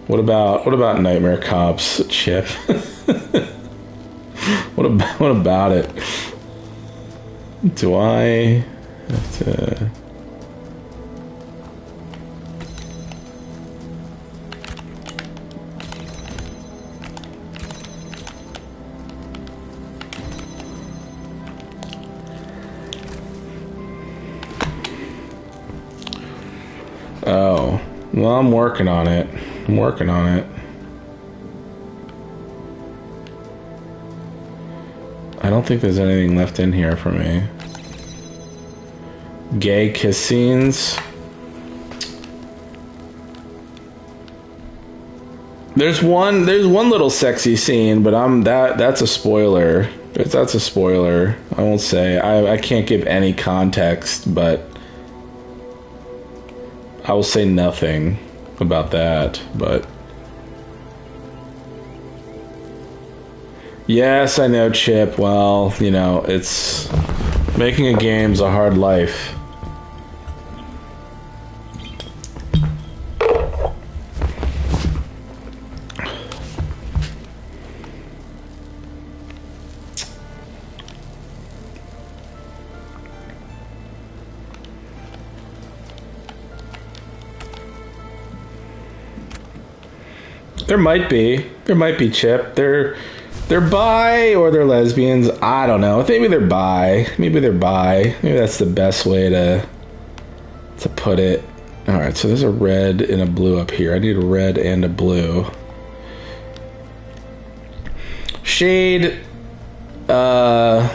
A: What about Nightmare Cops, Chip? What about it? Do I have to? Oh, well, I'm working on it. I don't think there's anything left in here for me. Gay kiss scenes. There's one little sexy scene, but that's a spoiler. That's a spoiler. I won't say. I can't give any context, but I will say nothing about that. But yes, I know, Chip. Well, you know, it's making a game's a hard life. There might be, Chip. They're bi or they're lesbians. I don't know. Maybe they're bi. Maybe that's the best way to put it. All right. So there's a red and a blue up here. I need a red and a blue. Shade. Were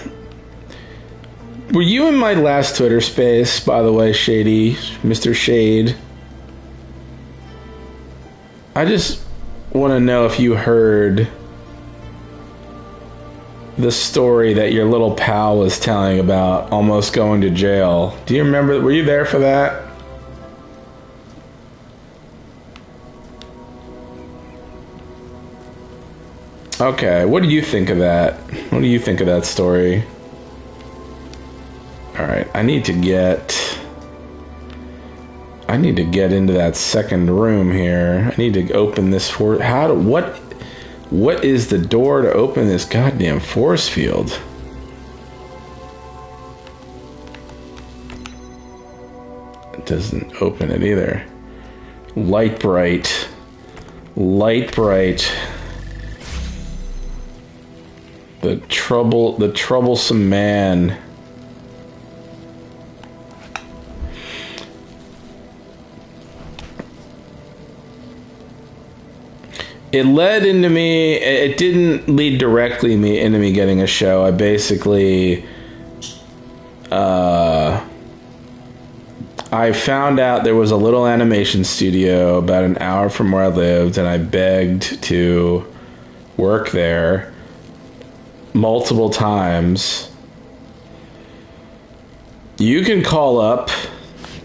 A: you in my last Twitter space, by the way, Shady, Mr. Shade? I just want to know if you heard the story that your little pal was telling about almost going to jail. Do you remember? Were you there for that? Okay, what do you think of that? What do you think of that story? Alright, I need to get into that second room here. I need to open this what is the door to open this goddamn force field? It doesn't open it either. Light bright. The troublesome man. It led into me. It didn't lead directly into me getting a show. I basically, I found out there was a little animation studio about an hour from where I lived, and I begged to work there multiple times. You can call up.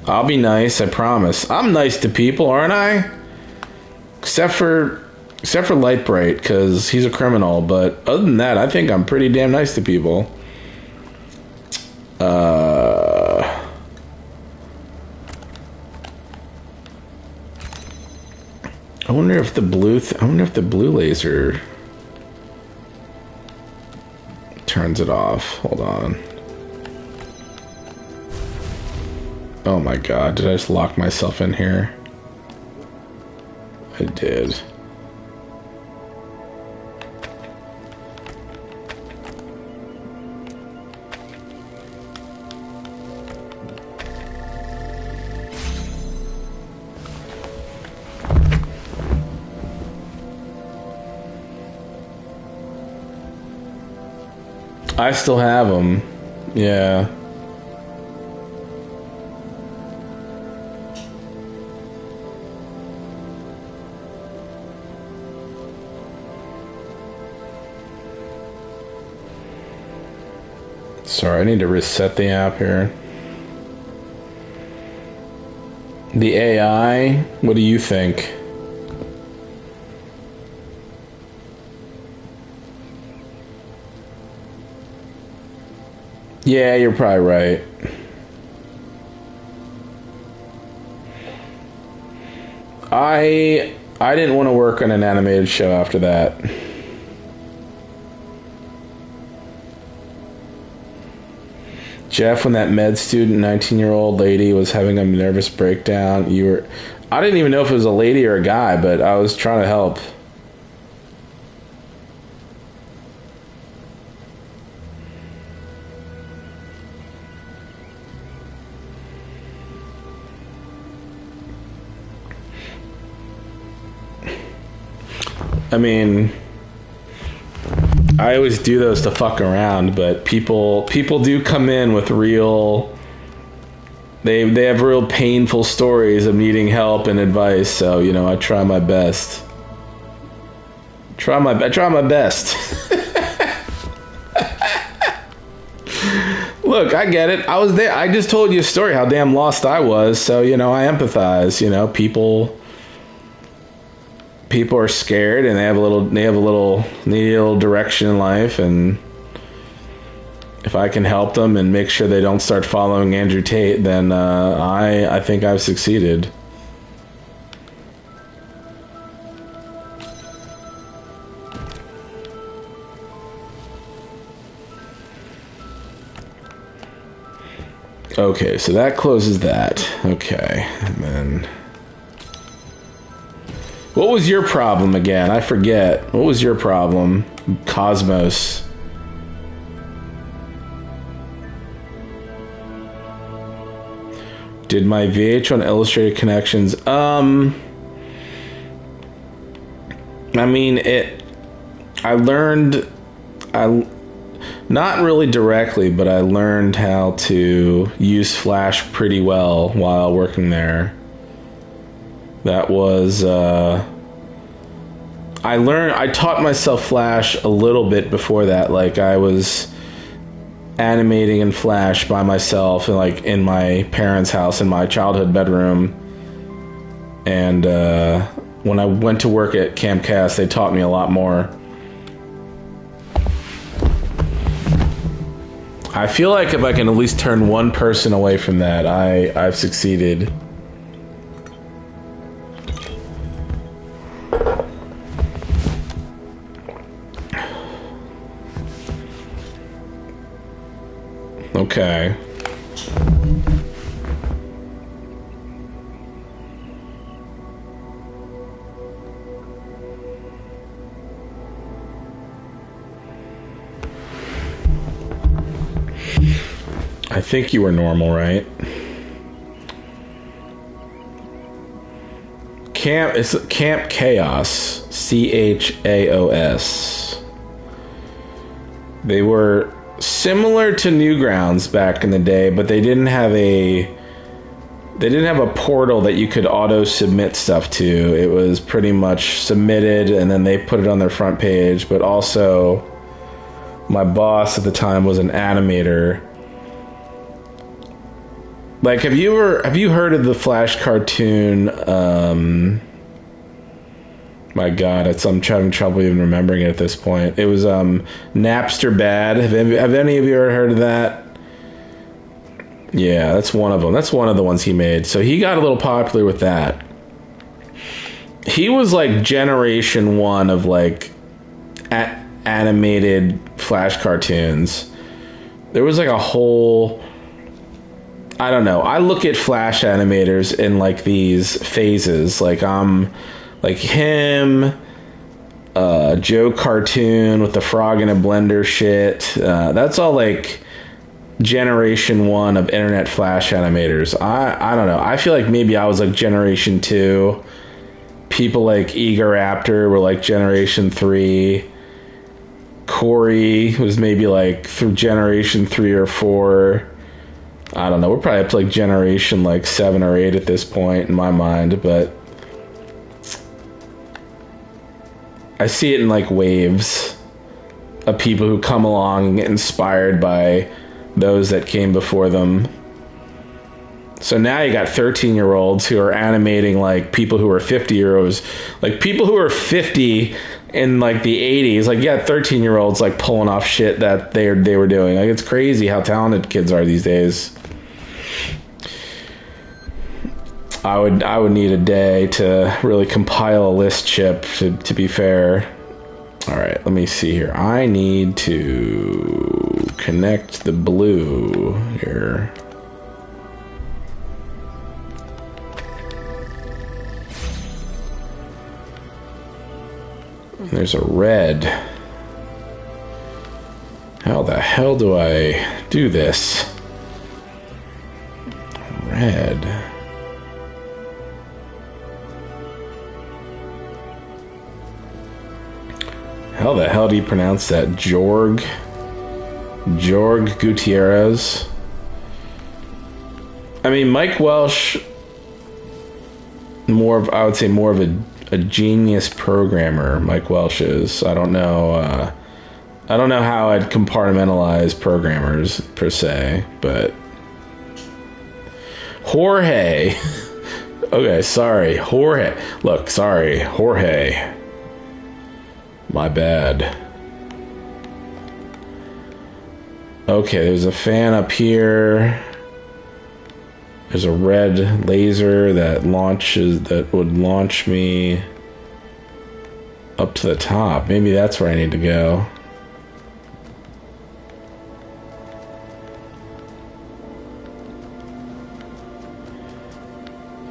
A: I'll be nice, I promise. I'm nice to people, aren't I? Except for Light Bright, because he's a criminal, but other than that, I think I'm pretty damn nice to people. I wonder if the blue laser turns it off. Hold on. Oh my god, did I just lock myself in here? I did. I still have them. Yeah. Sorry, I need to reset the app here. The AI, what do you think? Yeah, you're probably right. I didn't want to work on an animated show after that. Jeff, when that med student, 19-year-old lady, was having a nervous breakdown, I didn't even know if it was a lady or a guy, but I was trying to help. I mean, I always do those to fuck around, but people do come in with real. They have real painful stories of needing help and advice, so I try my best. I try my best. Look, I get it. I was there. I just told you a story how damn lost I was. So, you know, I empathize. You know, people are scared and they need a little direction in life, and if I can help them and make sure they don't start following Andrew Tate, then I think I've succeeded. Okay, so that closes that. Okay, and then... What was your problem again? I forget. What was your problem, Cosmos? Did my VH1 Illustrated connections... I mean, I learned... Not really directly, but I learned how to use Flash pretty well while working there. That was, I taught myself Flash a little bit before that. Like, I was animating in Flash by myself, and like in my parents' house in my childhood bedroom. And when I went to work at Camcast, they taught me a lot more. I feel like if I can at least turn one person away from that, I've succeeded. Okay. I think you were normal, right? It's Camp Chaos, CHAOS. They were similar to Newgrounds back in the day, but they didn't have a portal that you could auto submit stuff to. It was pretty much submitted and then they put it on their front page. But also, my boss at the time was an animator. Like, have you heard of the Flash cartoon? My God, I'm having trouble even remembering it at this point. It was Napster Bad. Have any of you ever heard of that? Yeah, that's one of them. That's one of the ones he made. So he got a little popular with that. He was like generation one of like animated Flash cartoons. There was like a whole... I don't know. I look at Flash animators in like these phases. Like like him, Joe Cartoon with the frog in a blender shit. That's all like generation one of internet Flash animators. I don't know. I feel like maybe I was like generation two. People like Eager Raptor were like generation three. Corey was maybe like through generation 3 or 4. I don't know. We're probably up to like generation like 7 or 8 at this point in my mind, but I see it in like waves of people who come along and get inspired by those that came before them. So now you got 13-year-olds who are animating like people who are 50-year-olds, like people who are 50 in like the 80s. Like, yeah, 13-year-olds like pulling off shit that they were doing. Like, it's crazy how talented kids are these days. I would need a day to really compile a list, Chip, to be fair. All right, let me see here. I need to connect the blue here. There's a red. How the hell do I do this? Red. How the hell do you pronounce that? Jorg Gutierrez. I mean, Mike Welsh, I would say more of a a genius programmer. Mike Welsh is. I don't know. I don't know how I'd compartmentalize programmers per se, but Jorge. Okay, sorry, Jorge. Look, sorry, Jorge. My bad. Okay, there's a fan up here. There's a red laser that would launch me up to the top. Maybe that's where I need to go.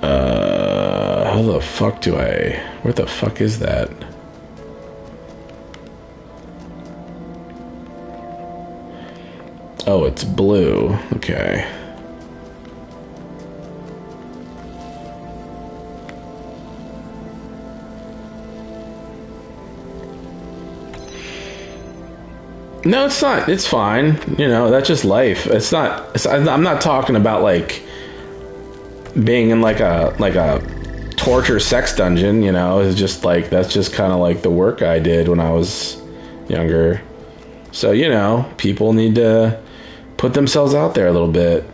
A: How the fuck do I... Where the fuck is that? Oh, it's blue. Okay. No, it's not. It's fine. You know, that's just life. It's not... I'm not talking about, like, being in, like a torture sex dungeon, you know? It's just, like, that's just kind of, like, the work I did when I was younger. So, you know, people need to put themselves out there a little bit.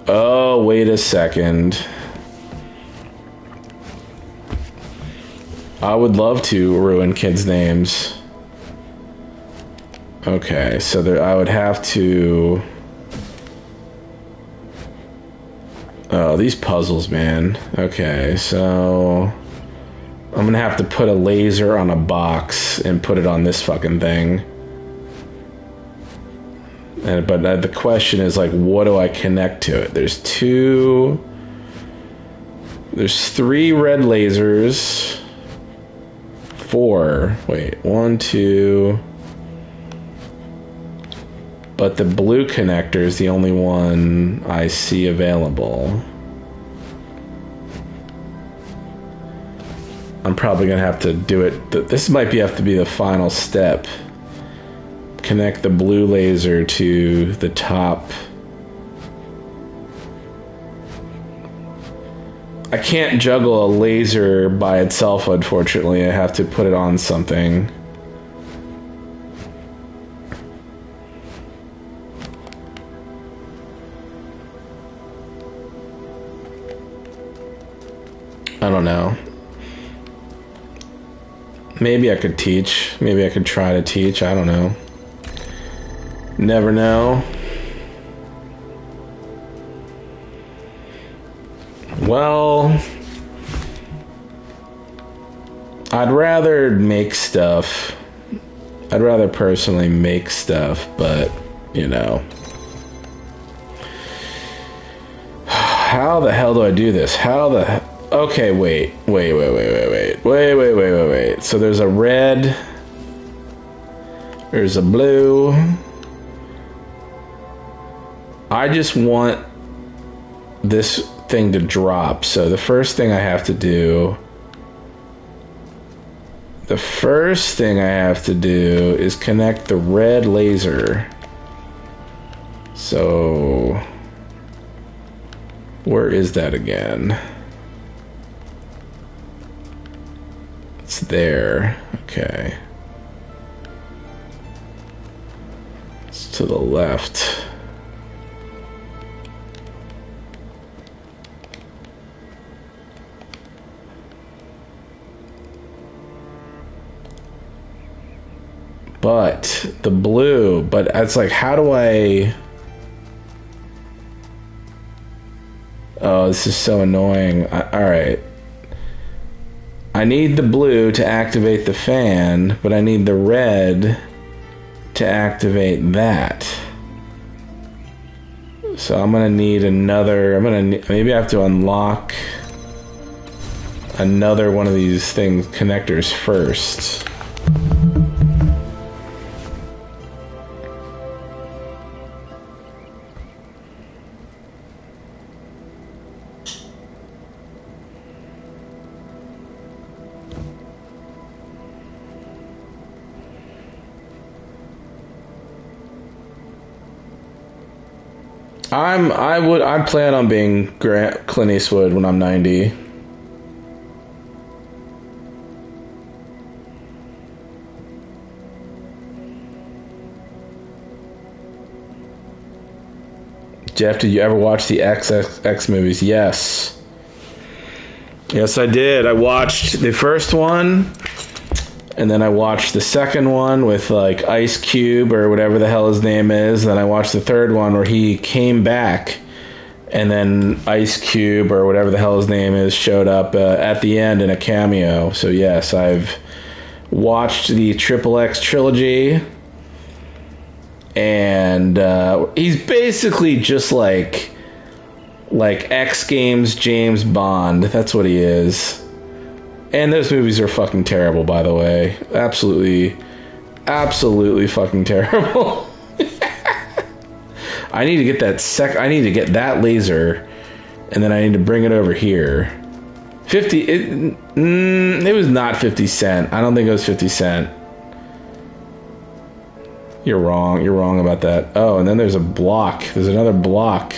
A: Oh, wait a second. I would love to ruin kids' names. Okay, so there, I would have to... Oh, these puzzles, man. Okay, so... I'm gonna have to put a laser on a box and put it on this fucking thing. But the question is, like, what do I connect to it? There's 3 red lasers. 4. Wait, 1, 2. But the blue connector is the only one I see available. I'm probably gonna have to do it. This might have to be the final step. Connect the blue laser to the top. I can't juggle a laser by itself, unfortunately. I have to put it on something. I don't know. Maybe I could teach. Maybe I could try to teach. I don't know. Never know. Well, I'd rather make stuff. I'd rather personally make stuff, but, you know. How the hell do I do this? Okay, wait. So there's a red. There's a blue. I just want this thing to drop. So the first thing I have to do is connect the red laser. So where is that again? It's there. Okay. It's to the left. But the blue, but it's like, how do I... Oh, this is so annoying. Alright. I need the blue to activate the fan, but I need the red to activate that. So I'm gonna need another... maybe I have to unlock another one of these connectors first. I plan on being Clint Eastwood when I'm 90. Jeff, did you ever watch the X movies? Yes. Yes, I did. I watched the first one, and then I watched the second one with like Ice Cube or whatever the hell his name is. Then I watched the third one where he came back, and then Ice Cube or whatever the hell his name is showed up at the end in a cameo. So yes, I've watched the Triple X trilogy. And he's basically just like X Games James Bond. That's what he is. And those movies are fucking terrible, by the way. Absolutely fucking terrible. I need to get that I need to get that laser, and then I need to bring it over here. It was not 50 Cent. I don't think it was 50 Cent. You're wrong. You're wrong about that. Oh, and then there's a block. There's another block.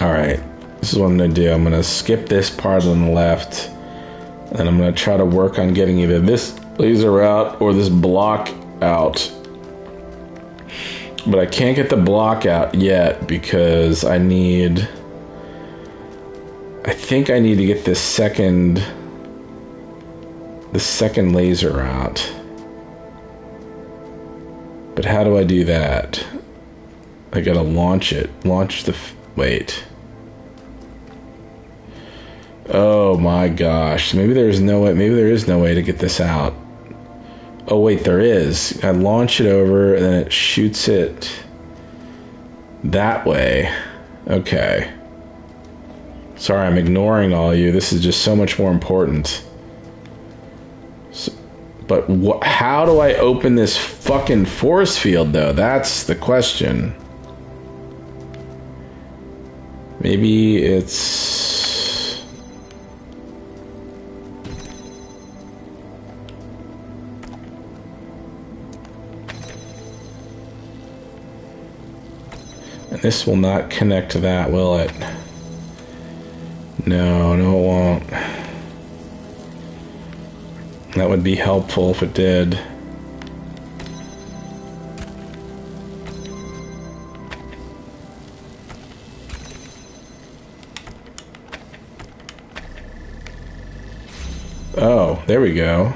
A: Alright. This is what I'm going to do. I'm going to skip this part on the left. And I'm going to try to work on getting either this laser out or this block out. But I can't get the block out yet because I think I need to get this second laser out. But how do I do that? I gotta launch it. Wait. Oh my gosh. Maybe there is no way to get this out. Oh wait, there is. I launch it over and then it shoots it that way. Okay. Sorry, I'm ignoring all of you. This is just so much more important. But how do I open this fucking force field, though? That's the question. Maybe it's... And this will not connect to that, will it? No, it won't. That would be helpful if it did. Oh, there we go.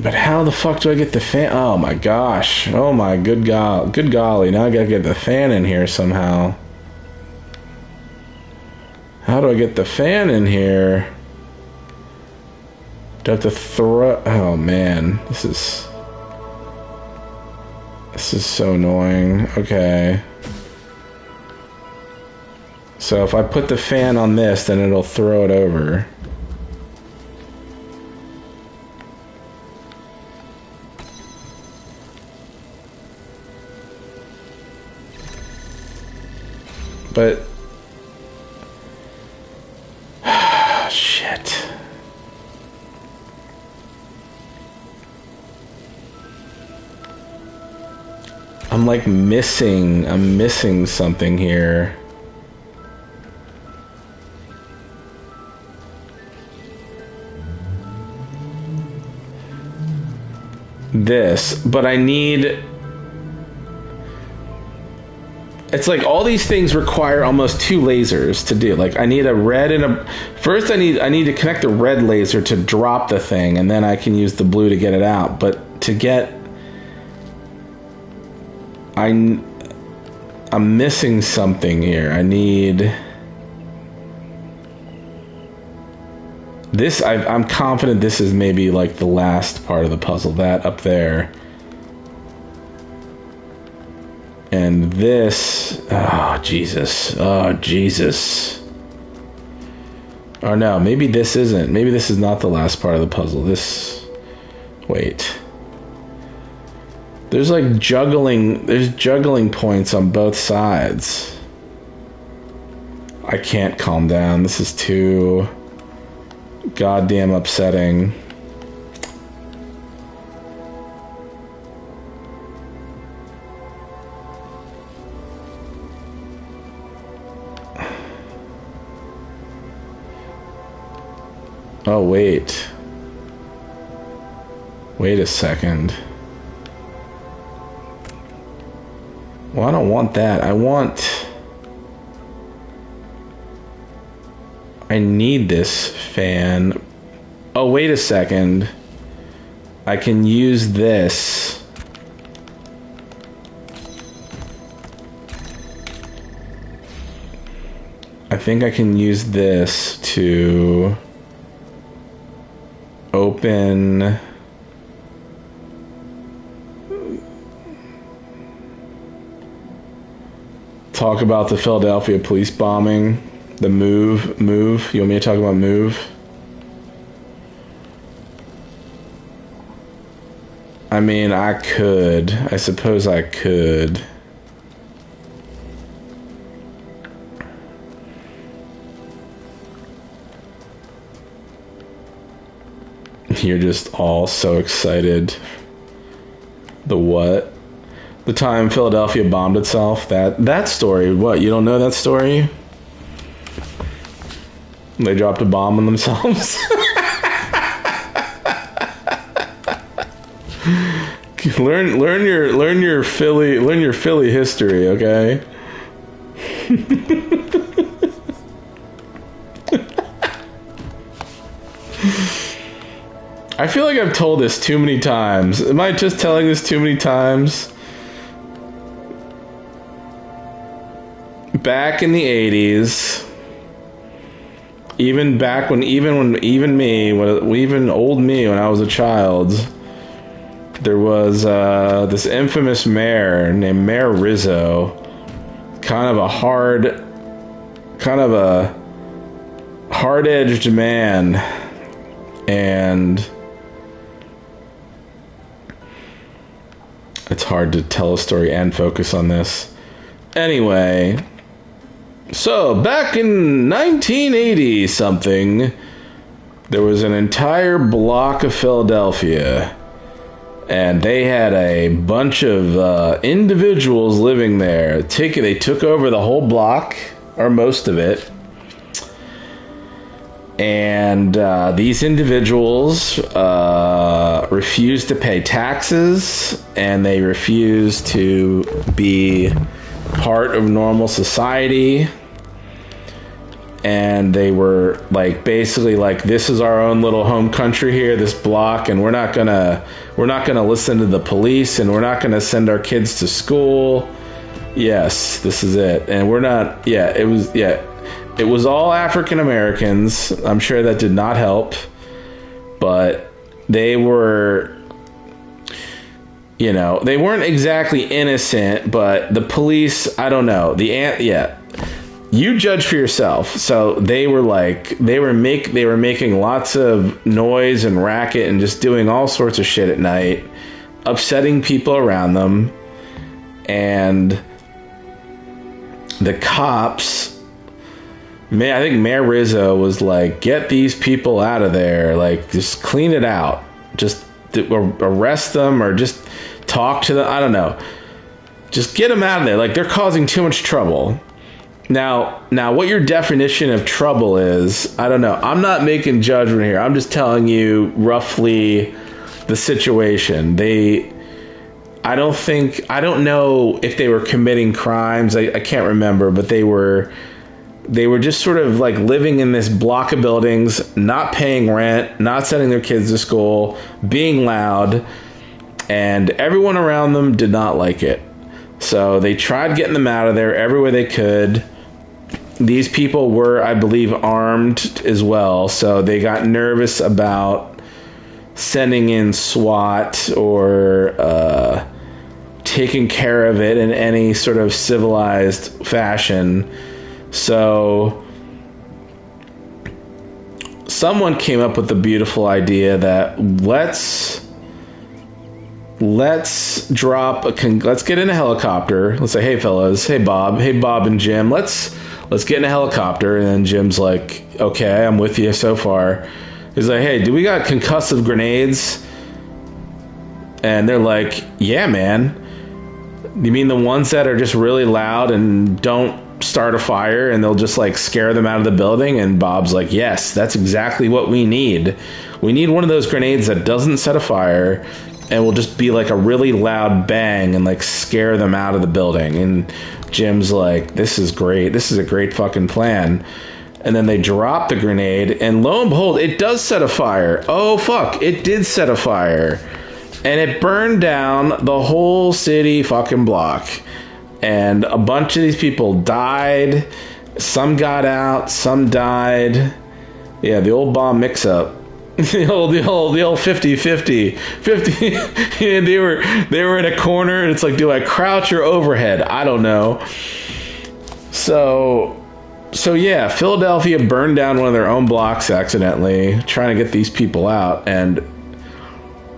A: But how the fuck do I get the fan? Oh my gosh. Oh my good golly. Now I gotta get the fan in here somehow. How do I get the fan in here? Do I have to throw... Oh man, this is so annoying. Okay. So if I put the fan on this, then it'll throw it over. But... shit. I'm missing something here. But I need... It's like all these things require almost two lasers to do. Like I need a red and a... First I need to connect the red laser to drop the thing, and then I can use the blue to get it out. But to get... I'm missing something here. I need... This, I'm confident this is maybe like the last part of the puzzle. That up there. And this... Oh, Jesus. Oh, Jesus. Oh, no. Maybe this isn't. Maybe this is not the last part of the puzzle. This... Wait. There's like juggling... There's juggling points on both sides. I can't calm down. This is too... goddamn upsetting. Oh, wait. Wait a second. Well, I don't want that. I need this fan. Oh, wait a second. I can use this. I think I can use this to open... Talk about the Philadelphia police bombing. The move. You want me to talk about move? I mean, I could. I suppose I could. You're just all so excited. The what? The time Philadelphia bombed itself? That story, what? You don't know that story? They dropped a bomb on themselves? learn your Philly history, okay? I feel like I've told this too many times. Am I just telling this too many times? Back in the 80s, even old me when I was a child, there was this infamous mayor named Mayor Rizzo, kind of a hard-edged man, and it's hard to tell a story and focus on this. Anyway, so back in 1980 something, there was an entire block of Philadelphia, and they had a bunch of individuals living there. They took over the whole block, or most of it, and these individuals refused to pay taxes, and they refused to be part of normal society. And they were like, basically like, this is our own little home country here, this block, and we're not gonna listen to the police, and we're not gonna send our kids to school. Yes, this is it. And we're not, it was all African Americans. I'm sure that did not help, but they were, they weren't exactly innocent, but the police, I don't know, you judge for yourself. So they were making lots of noise and racket and just doing all sorts of shit at night, upsetting people around them. And the cops, I think Mayor Rizzo was like, get these people out of there, like just clean it out, just arrest them or just talk to them, I don't know, just get them out of there, like they're causing too much trouble. Now, what your definition of trouble is, I don't know. I'm not making judgment here. I'm just telling you roughly the situation. I don't know if they were committing crimes. I can't remember, but they were just sort of like living in this block of buildings, not paying rent, not sending their kids to school, being loud, and everyone around them did not like it. So they tried getting them out of there every way they could. These people were, I believe, armed as well, so they got nervous about sending in SWAT or taking care of it in any sort of civilized fashion. So someone came up with the beautiful idea that let's get in a helicopter. Let's say, hey fellas, hey Bob and Jim, let's get in a helicopter. And then Jim's like, okay, I'm with you so far. He's like, hey, do we got concussive grenades? And they're like, yeah, man. You mean the ones that are just really loud and don't start a fire and they'll just like scare them out of the building. And Bob's like, yes, that's exactly what we need. We need one of those grenades that doesn't set a fire and will just be like a really loud bang and like scare them out of the building. And Jim's like, this is great. This is a great fucking plan. And then they drop the grenade, and lo and behold, it does set a fire. Oh, fuck, it did set a fire. And it burned down the whole city fucking block. And a bunch of these people died. Some got out, some died. Yeah, the old bomb mix-up. The old 50-50. 50 yeah, they were in a corner, and it's like, do I crouch or overhead? I don't know. So yeah, Philadelphia burned down one of their own blocks accidentally, trying to get these people out, and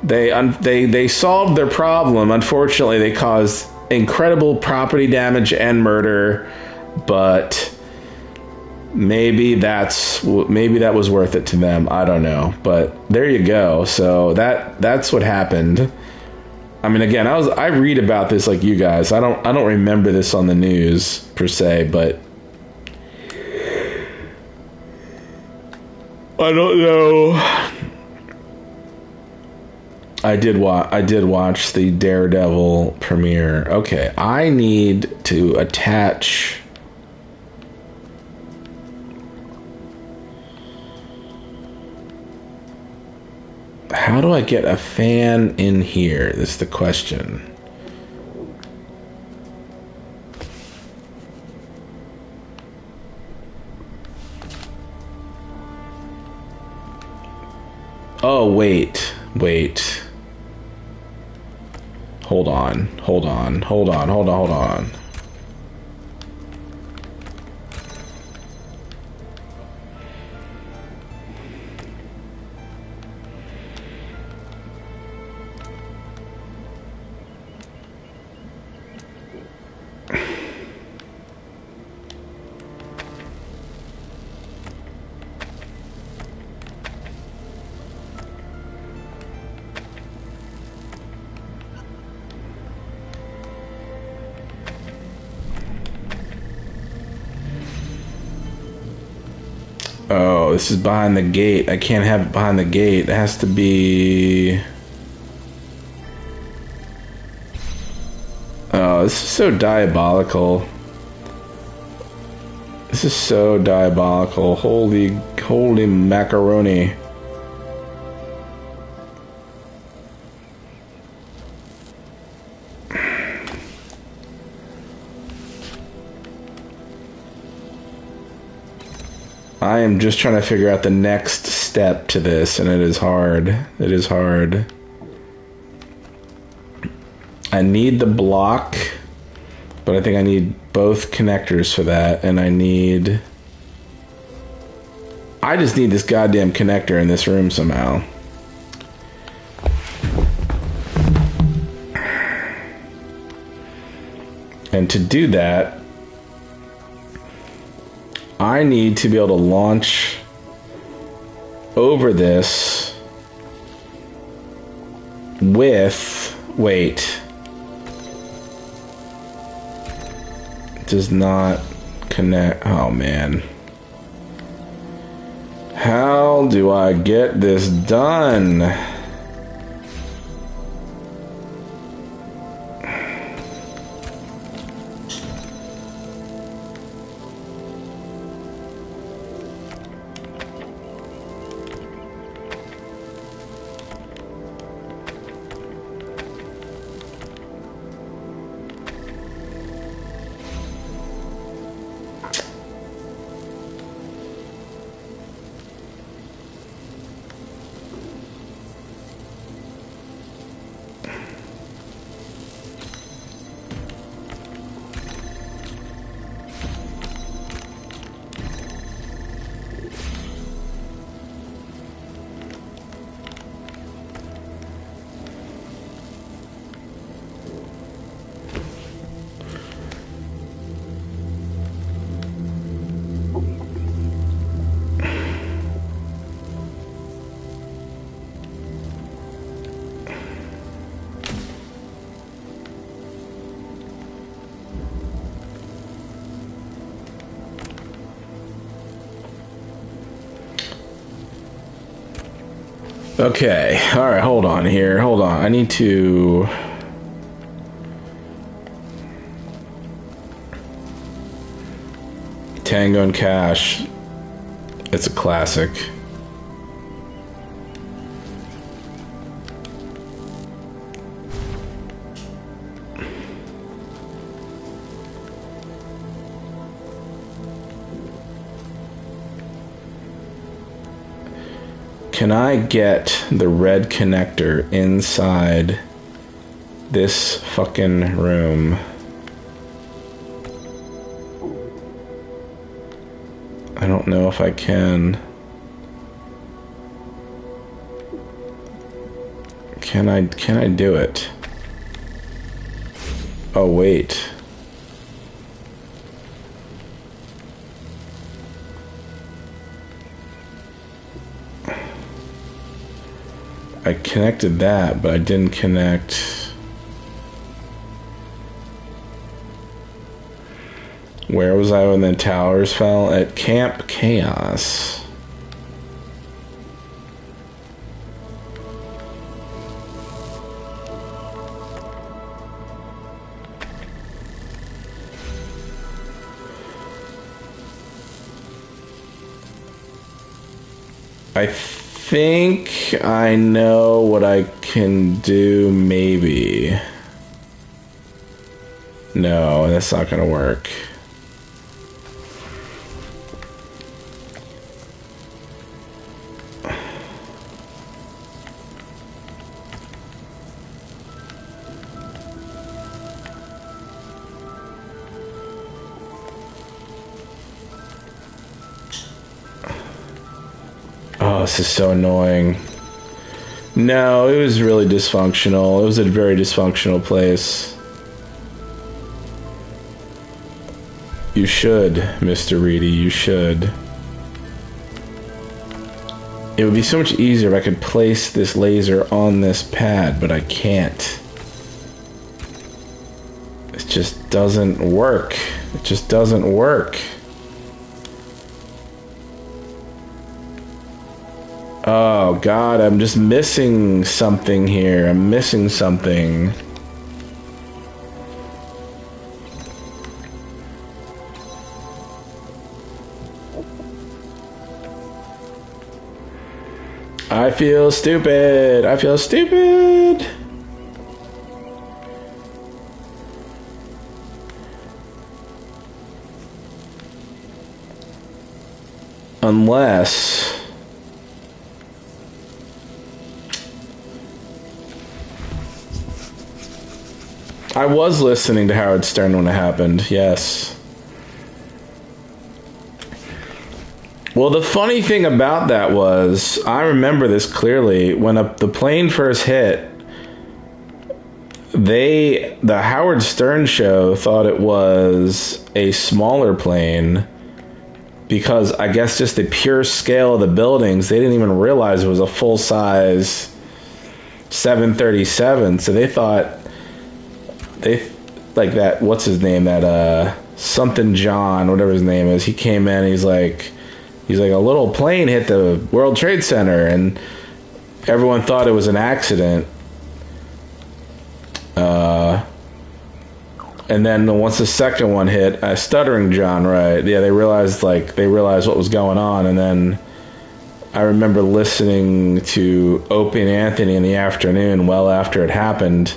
A: they solved their problem. Unfortunately, they caused incredible property damage and murder, but maybe that was worth it to them. I don't know, but there you go. So that's what happened. I mean, again, I read about this like you guys. I don't remember this on the news per se, but I don't know. I did watch the Daredevil premiere. Okay, I need to attach. How do I get a fan in here? This is the question. Oh, wait. Hold on. Oh, this is behind the gate. I can't have it behind the gate. It has to be... Oh, this is so diabolical. This is so diabolical. Holy macaroni. I am just trying to figure out the next step to this, and it is hard. It is hard. I need the block, but I think I need both connectors for that, and I just need this goddamn connector in this room somehow. And to do that, I need to be able to launch over this with... Wait. It does not connect. Oh, man. How do I get this done? Okay, alright, hold on here. Hold on. I need to... Tango and Cash. It's a classic. Can I get the red connector inside this fucking room? I don't know if I can. Can I do it? Oh, wait. I connected that, but I didn't connect... Where was I when the towers fell? At Camp Chaos. I think I know what I can do, maybe. No, that's not gonna work. Oh, this is so annoying. No, it was really dysfunctional. It was a very dysfunctional place. You should, Mr. Reedy, you should. It would be so much easier if I could place this laser on this pad, but I can't. It just doesn't work. It just doesn't work. Oh God, I'm just missing something here. I'm missing something. I feel stupid. I feel stupid. Unless... I was listening to Howard Stern when it happened, yes. Well, the funny thing about that was, I remember this clearly, when the plane first hit, the Howard Stern show thought it was a smaller plane, because I guess just the pure scale of the buildings, they didn't even realize it was a full-size 737, so they thought... like that, what's his name, that something John, whatever his name is, he came in, he's like a little plane hit the World Trade Center, and everyone thought it was an accident. And then once the second one hit, Stuttering John, right, yeah, they realized what was going on. And then I remember listening to Opie and Anthony in the afternoon well after it happened.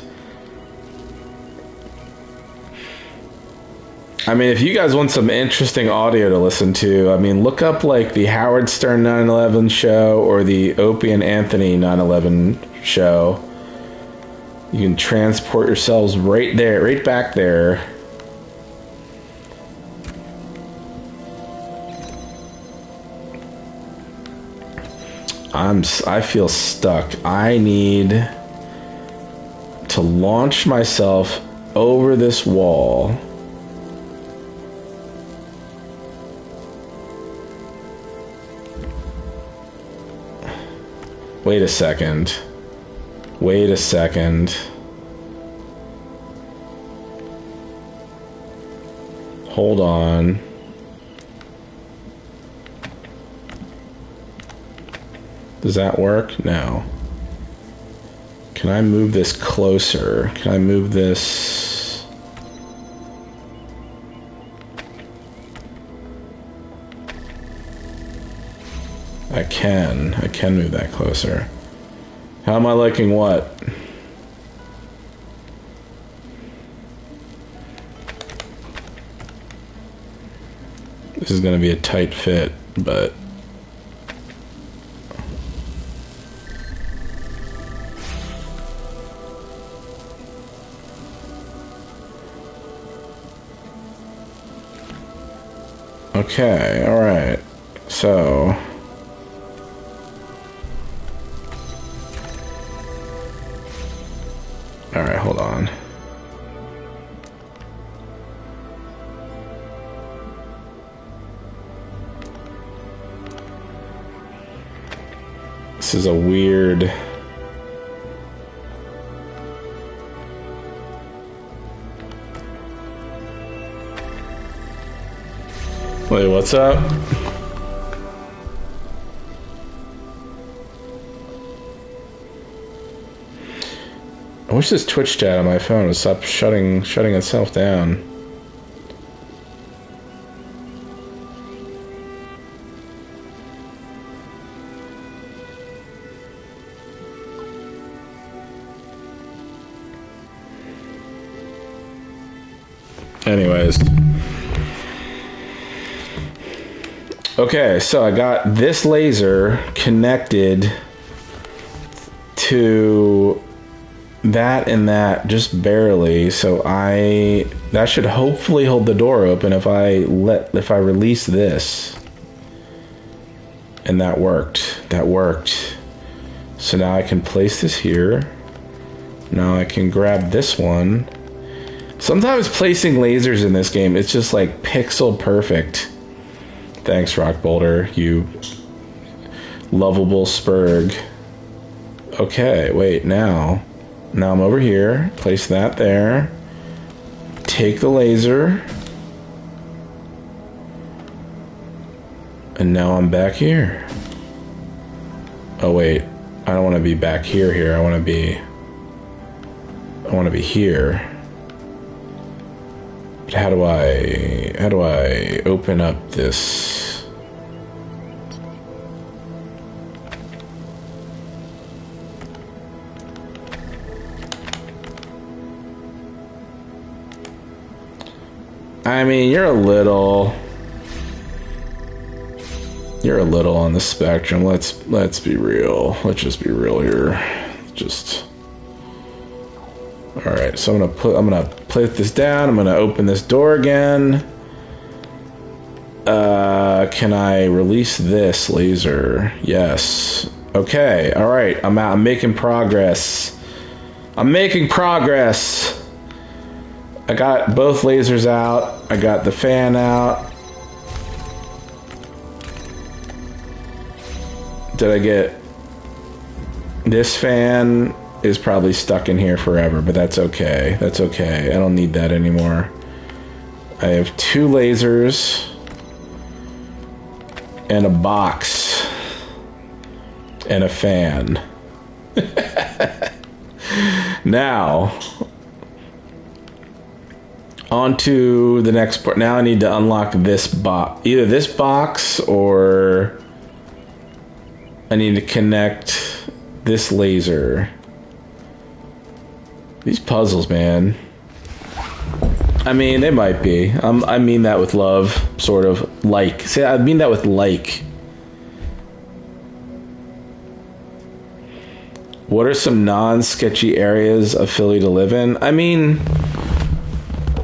A: I mean, if you guys want some interesting audio to listen to, I mean, look up like the Howard Stern 9/11 show or the Opie and Anthony 9/11 show. You can transport yourselves right there, right back there. I feel stuck. I need to launch myself over this wall. Wait a second. Wait a second. Hold on. Does that work? No. Can I move this closer? Can I move this? I can. I can move that closer. How am I liking what? This is gonna be a tight fit, but... Okay, alright. So... Alright, hold on. This is a weird... Wait, what's up? I wish this Twitch chat on my phone would stop shutting itself down. Anyways. Okay, so I got this laser connected to that and that just barely, so that should hopefully hold the door open if I release this. And that worked. That worked. So now I can place this here. Now I can grab this one. Sometimes placing lasers in this game, it's just like pixel perfect. Thanks, Rock Boulder, you lovable spurg. Okay, wait, now I'm over here. Place that there. Take the laser. And now I'm back here. Oh wait, I don't want to be back here. I want to be here. But how do I open up this? I mean, you're a little on the spectrum. Let's be real. Let's just be real here. All right, so I'm gonna place this down. I'm gonna open this door again. Can I release this laser? Yes. Okay. All right. I'm making progress. I'm making progress. I got both lasers out. I got the fan out. Did I get this fan? Is probably stuck in here forever, but that's okay. That's okay. I don't need that anymore. I have 2 lasers and a box and a fan. Now, on to the next part. Now I need to unlock this box. Either this box or I need to connect this laser. These puzzles, man. I mean, they might be. I mean that with love, sort of. Like. See, I mean that with like. What are some non-sketchy areas of Philly to live in? I mean,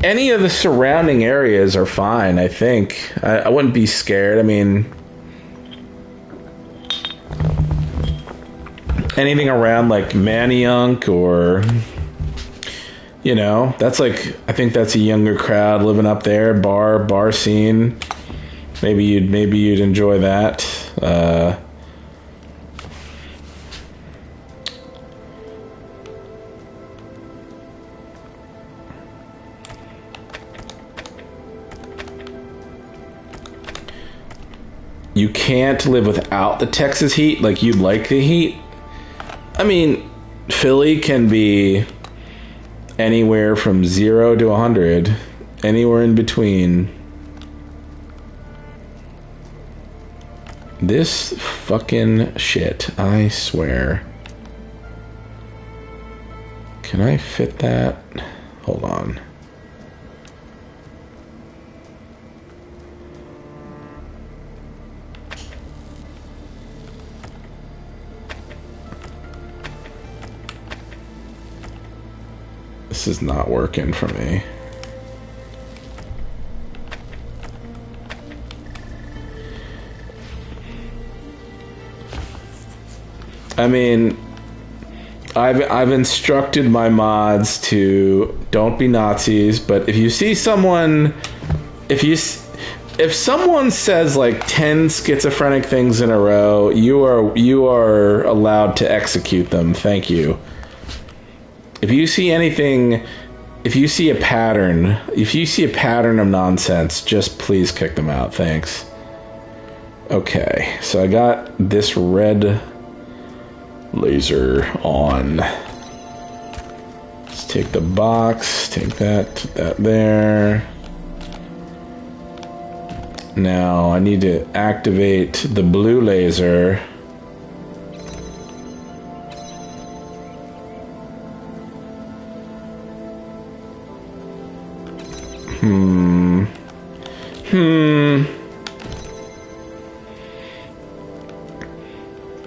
A: any of the surrounding areas are fine, I think. I wouldn't be scared. I mean, anything around, like, Manayunk or... You know, that's like, I think that's a younger crowd living up there. Bar scene. Maybe you'd enjoy that. you can't live without the Texas heat. Like, you'd like the heat. I mean, Philly can be anywhere from 0 to 100. Anywhere in between. This fucking shit, I swear. Can I fit that? Hold on. This is not working for me. I mean, I've instructed my mods to don't be Nazis, but if you see someone, if someone says like 10 schizophrenic things in a row, you are allowed to execute them. Thank you. If you see anything, if you see a pattern of nonsense, just please kick them out. Thanks. Okay, so I got this red laser on. Let's take the box, take that there. Now I need to activate the blue laser.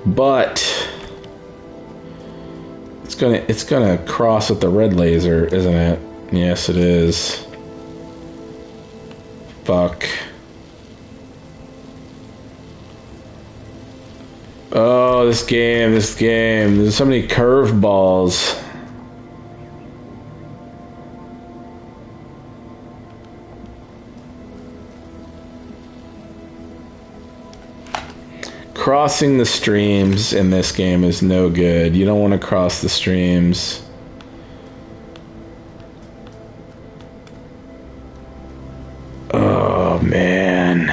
A: But it's gonna cross with the red laser, isn't it? Yes, it is. Fuck. Oh, this game. There's so many curveballs. Crossing the streams in this game is no good. You don't want to cross the streams. Oh, man.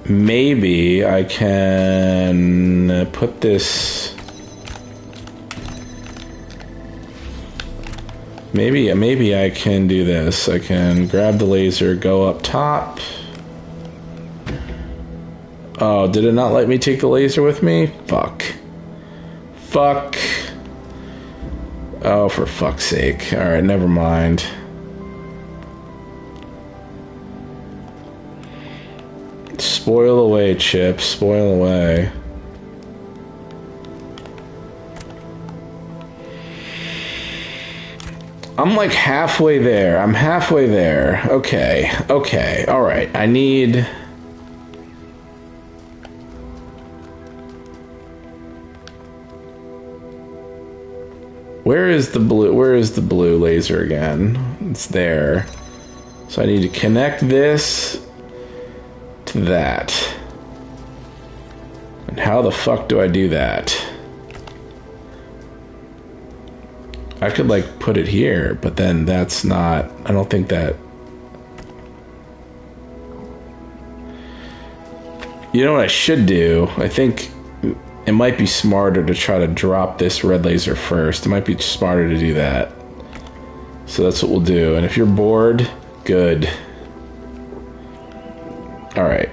A: Maybe I can put this... Maybe I can do this. I can grab the laser, go up top. Oh, did it not let me take the laser with me? Fuck. Fuck. Oh, for fuck's sake. Alright, never mind. Spoil away, Chip. Spoil away. I'm like halfway there. I'm halfway there. Okay. Okay. Alright. I need... Where is the blue laser again? It's there. So I need to connect this to that. And how the fuck do I do that? I could like put it here, but then that's not, I don't think that. You know what I should do? I think it might be smarter to try to drop this red laser first. It might be smarter to do that. So that's what we'll do. And if you're bored, good. Alright.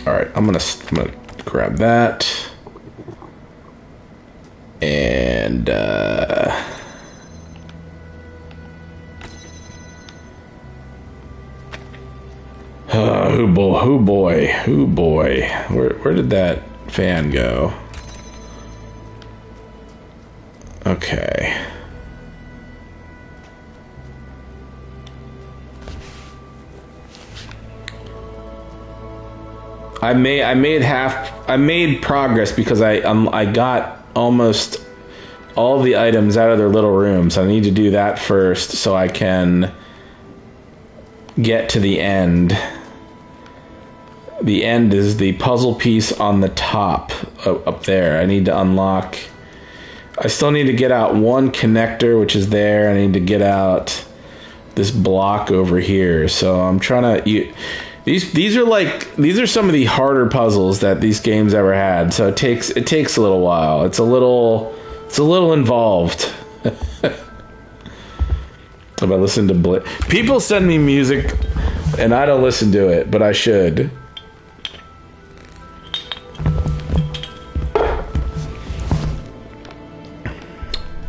A: Alright, I'm gonna grab that. And, oh boy. Where did that fan go? Okay. I made progress because I got almost all the items out of their little rooms. I need to do that first so I can get to the end. The end is the puzzle piece on the top up there. I need to unlock I still need to get out one connector, which is there. I need to get out this block over here. So I'm trying to... These are some of the harder puzzles that these games ever had. So it takes a little while. It's a little involved. If I listen to people send me music and I don't listen to it, but I should.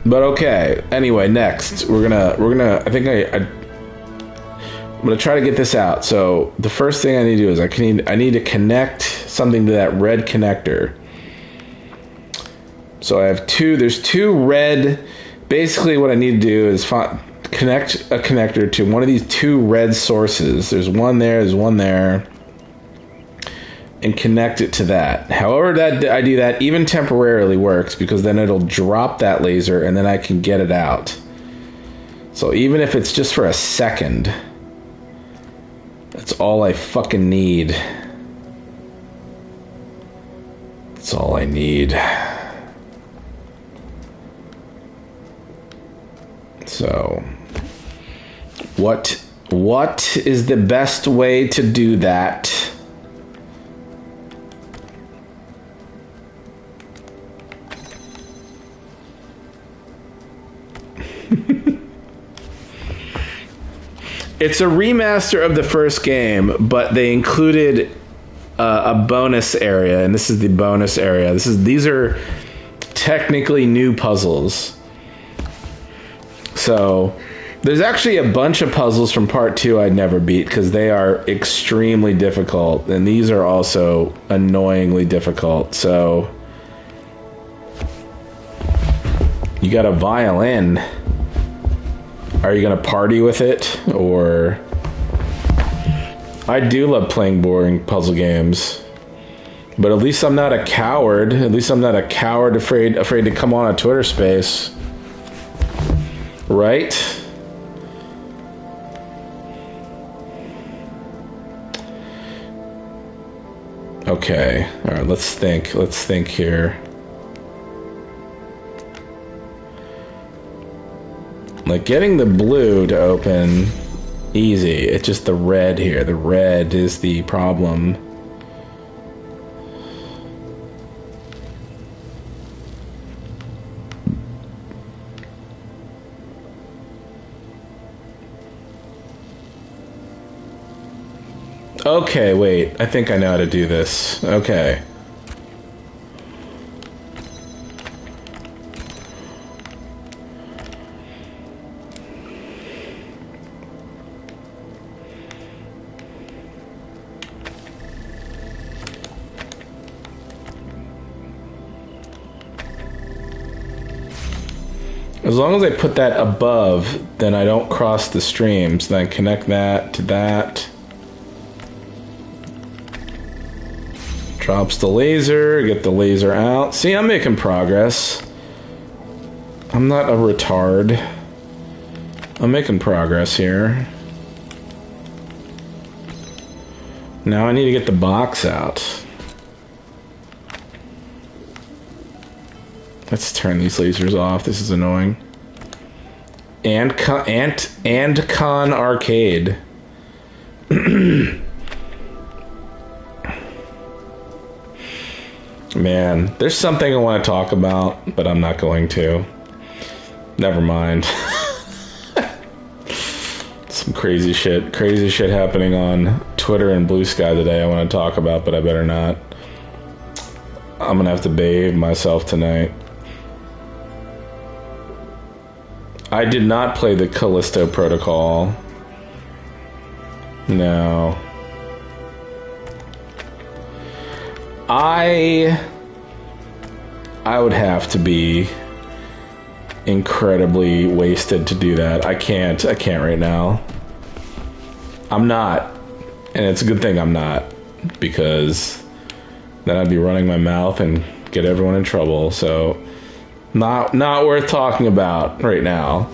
A: But okay. Anyway, next we're gonna. I think I'm gonna try to get this out. So the first thing I need to do is I need to connect something to that red connector. So I have two. There's two red. Basically, what I need to do is connect a connector to one of these two red sources. There's one there. There's one there. And connect it to that. However that I do that, even temporarily works, because then it'll drop that laser and then I can get it out. So even if it's just for a second, that's all I fucking need. That's all I need. So, what is the best way to do that? It's a remaster of the first game, but they included a bonus area, and this is the bonus area. These are technically new puzzles. So there's actually a bunch of puzzles from part 2 I'd never beat because they are extremely difficult, and these are also annoyingly difficult. So you got a violin. Are you gonna party with it, or... I do love playing boring puzzle games, but at least I'm not a coward. At least I'm not a coward afraid to come on a Twitter space, right? Okay, all right. Let's think here. Like, getting the blue to open, easy. It's just the red here. The red is the problem. Okay, wait. I think I know how to do this. Okay. As long as I put that above, then I don't cross the streams. Then I connect that to that. Drops the laser, get the laser out. See, I'm making progress. I'm not a retard. I'm making progress here. Now I need to get the box out. Let's turn these lasers off. This is annoying. And Con Arcade. Man, there's something I want to talk about, but I'm not going to. Never mind. Some crazy shit happening on Twitter and Blue Sky today I want to talk about, but I better not. I'm gonna have to bathe myself tonight. I did not play the Callisto Protocol. No. I would have to be incredibly wasted to do that. I can't right now. I'm not. And it's a good thing I'm not, because then I'd be running my mouth and get everyone in trouble. So not worth talking about right now.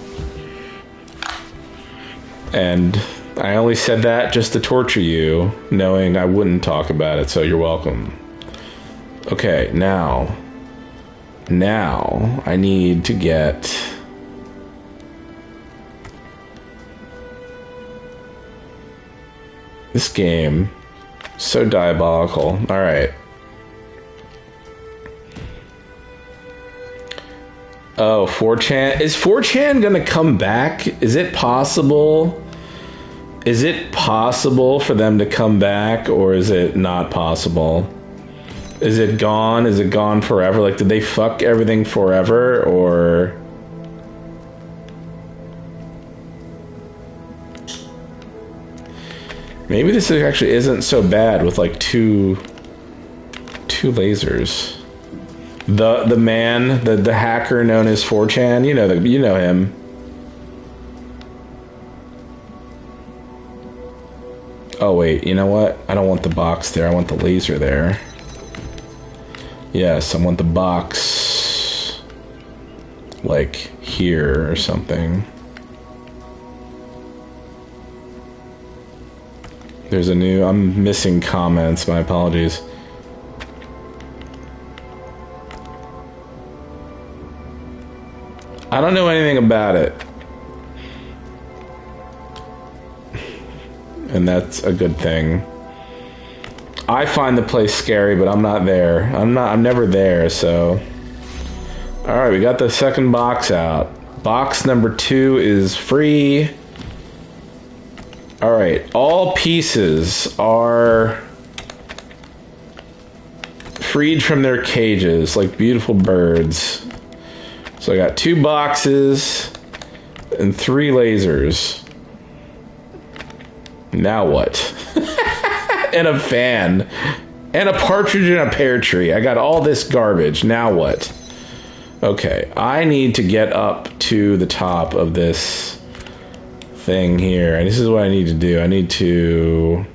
A: And I only said that just to torture you, knowing I wouldn't talk about it, so you're welcome. Okay, now Now, I need to get... This game, so diabolical. Alright. Oh, 4chan. Is 4chan gonna come back? Is it possible? Is it possible for them to come back, or is it not possible? Is it gone? Is it gone forever? Like, did they fuck everything forever, or... Maybe this actually isn't so bad with, like, two lasers. The man, the hacker known as 4chan, you know him. Oh wait, you know what? I don't want the box there, I want the laser there. Yes, I want the box like here or something. There's a new... I'm missing comments, my apologies. I don't know anything about it. And that's a good thing. I find the place scary, but I'm not there. I'm never there, so... Alright, we got the second box out. Box number 2 is free. Alright, all pieces are freed from their cages, like beautiful birds. So I got 2 boxes and 3 lasers. Now what? And a fan. And a partridge in a pear tree. I got all this garbage. Now what? Okay, I need to get up to the top of this thing here. And this is what I need to do. I need to...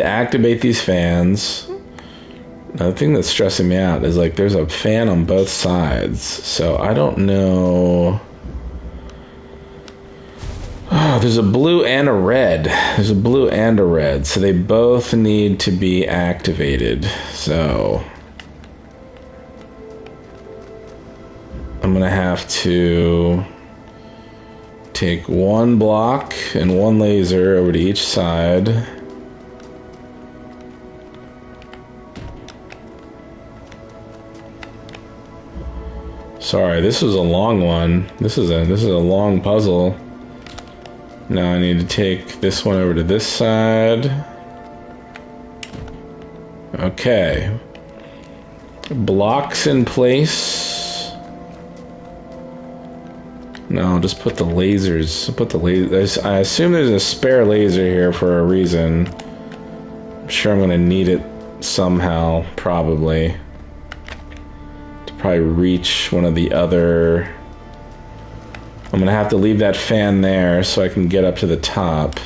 A: activate these fans. Now, the thing that's stressing me out is, like, there's a fan on both sides. So I don't know... Oh, there's a blue and a red. There's a blue and a red. So they both need to be activated. So... I'm gonna have to take 1 block and 1 laser over to each side. Sorry, this is a long one. This is a long puzzle. Now I need to take this one over to this side. Okay. Blocks in place. No, I'll just put the lasers. I assume there's a spare laser here for a reason. I'm sure I'm gonna need it somehow, probably. Probably reach one of the other... I'm gonna have to leave that fan there so I can get up to the top.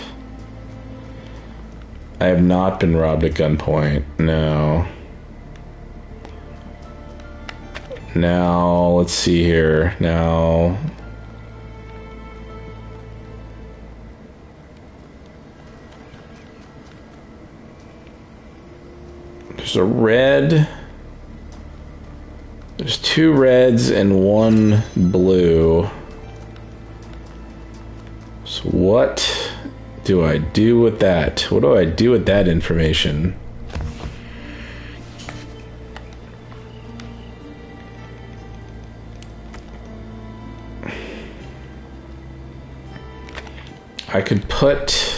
A: I have not been robbed at gunpoint. No. Now, let's see here. Now... There's a red... There's 2 reds and 1 blue. So what do I do with that? What do I do with that information? I could put...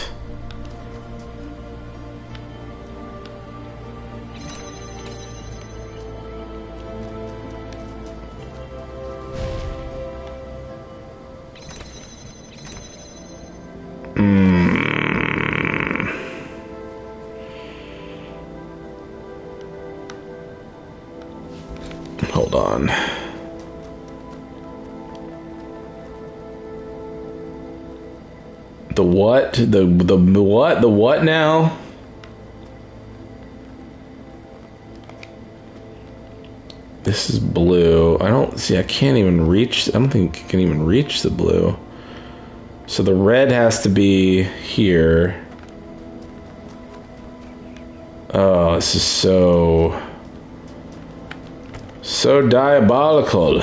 A: Hold on. The what? The what? The what now? This is blue. I don't see. I can't even reach. I don't think I can even reach the blue. So the red has to be here. Oh, this is so diabolical.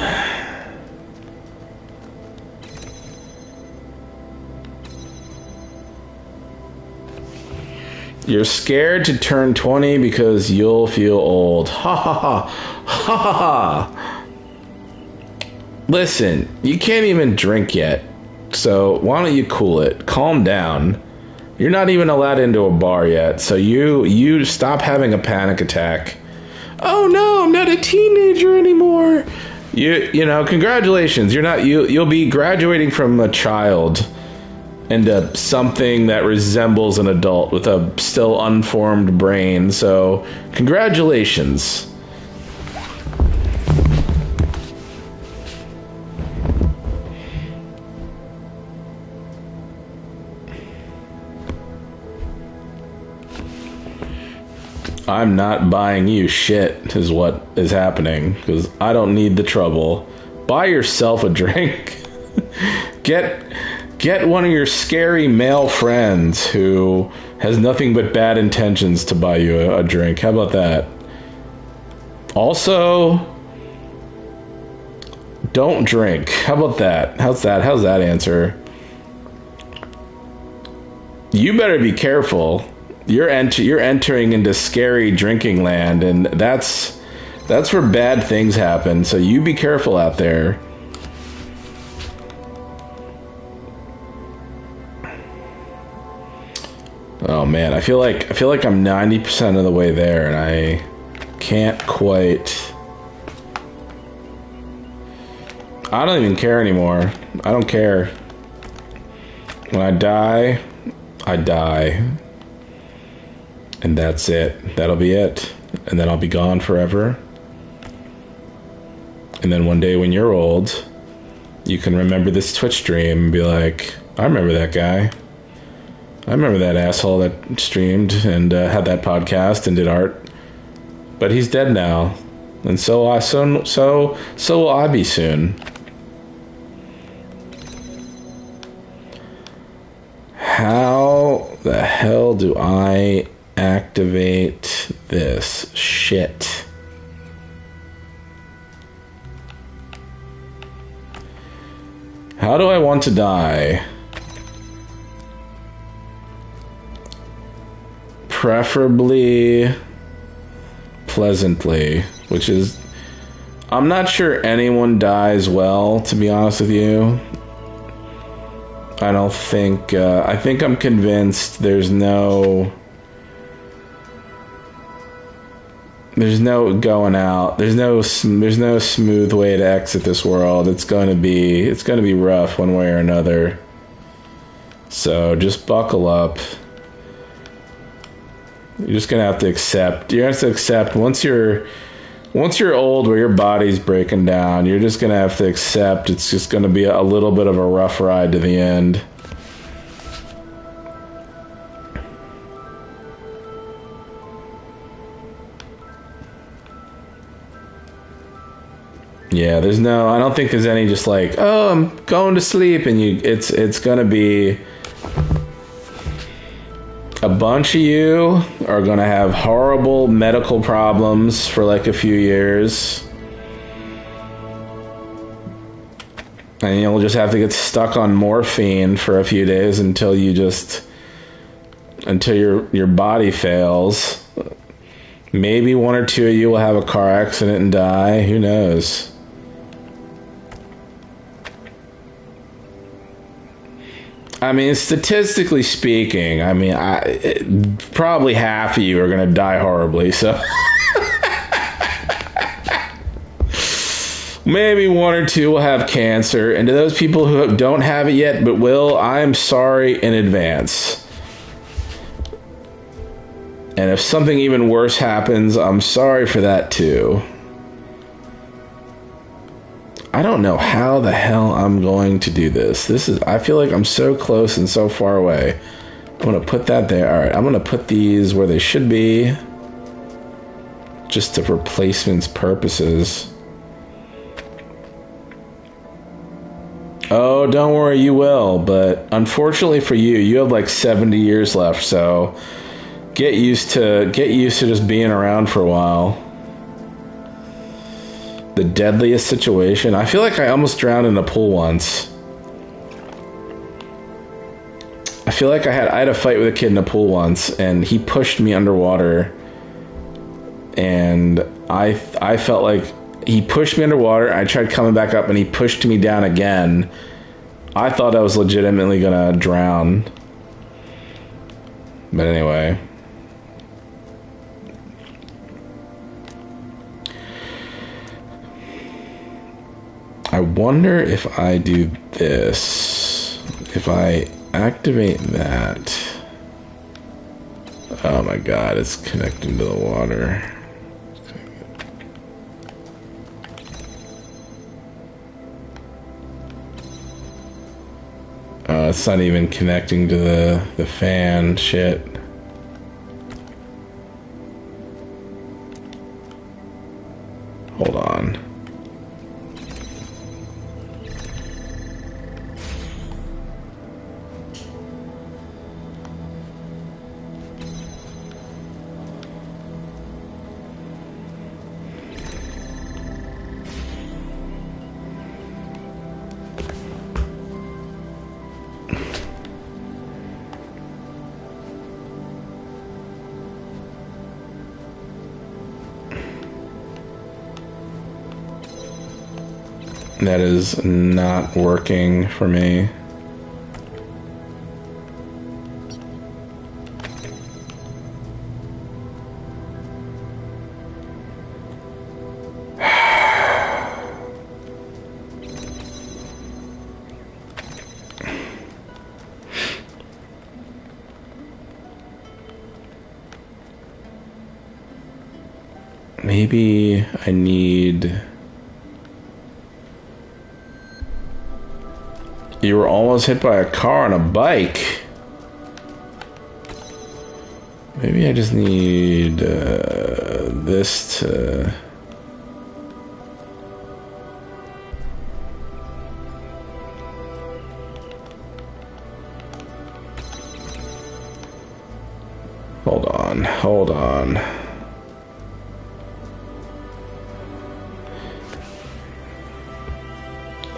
A: You're scared to turn 20 because you'll feel old. Ha ha ha. Ha ha ha. Listen, you can't even drink yet. So why don't you cool it? Calm down. You're not even allowed into a bar yet. So you stop having a panic attack. Oh no, I'm not a teenager anymore. You know, congratulations. You'll be graduating from a child into something that resembles an adult with a still unformed brain. So, congratulations. I'm not buying you shit is what is happening, because I don't need the trouble. Buy yourself a drink. Get one of your scary male friends who has nothing but bad intentions to buy you a drink. How about that? Also, don't drink. How about that? How's that answer? You better be careful. You're entering into scary drinking land, and that's where bad things happen. So you be careful out there. Oh man, I feel like I'm 90% of the way there, and I can't quite. I don't even care anymore. I don't care. When I die, I die. And that's it. That'll be it. And then I'll be gone forever. And then one day when you're old, you can remember this Twitch stream and be like, I remember that guy. I remember that asshole that streamed and had that podcast and did art. But he's dead now. And so will I be soon. How the hell do I activate this shit? How do I want to die? Preferably pleasantly, which is, I'm not sure anyone dies well, to be honest with you. I don't think, I think I'm convinced there's no going out. There's no smooth way to exit this world. It's going to be rough one way or another. So just buckle up. You're just gonna have to accept. You have to accept once you're old, where your body's breaking down. You're just gonna have to accept. It's just gonna be a little bit of a rough ride to the end. Yeah, I don't think there's any just like, oh, I'm going to sleep, and it's gonna be. A bunch of you are going to have horrible medical problems for like a few years. And you'll just have to get stuck on morphine for a few days until your body fails. Maybe one or two of you will have a car accident and die. Who knows? I mean, statistically speaking, probably half of you are going to die horribly, so. Maybe one or two will have cancer, and to those people who don't have it yet but will, I am sorry in advance. And if something even worse happens, I'm sorry for that too. I don't know how the hell I'm going to do this. I feel like I'm so close and so far away. I'm going to put that there. All right, I'm going to put these where they should be. Just for replacements purposes. Oh, don't worry, you will. But unfortunately for you, you have like 70 years left. So Get used to just being around for a while. The deadliest situation. I feel like I almost drowned in a pool once. I feel like I had a fight with a kid in a pool once, and he pushed me underwater. And I felt like he pushed me underwater. I tried coming back up, and he pushed me down again. I thought I was legitimately gonna drown. But anyway. I wonder if I do this. If I activate that. Oh my god, it's connecting to the water. It's not even connecting to the fan shit. Hold on. That is not working for me. Maybe I need... You were almost hit by a car on a bike. Maybe I just need this to... Hold on.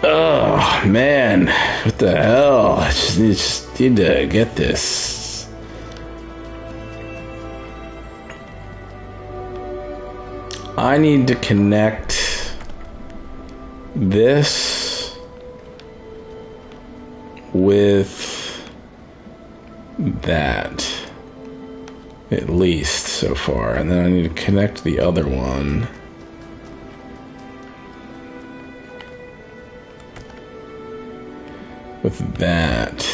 A: Oh, man. What the hell? I just need to get this. I need to connect this with that. At least so far. And then I need to connect the other one. With that.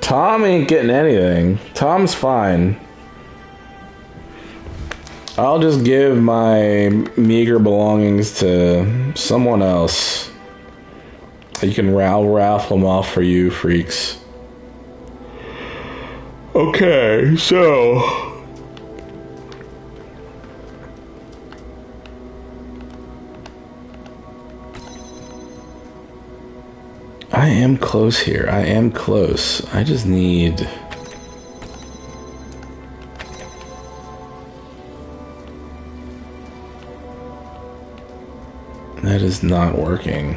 A: Tom ain't getting anything. Tom's fine. I'll just give my meager belongings to someone else. You can raffle them off for you freaks. Okay, so... I am close here. I am close. I just need... That is not working.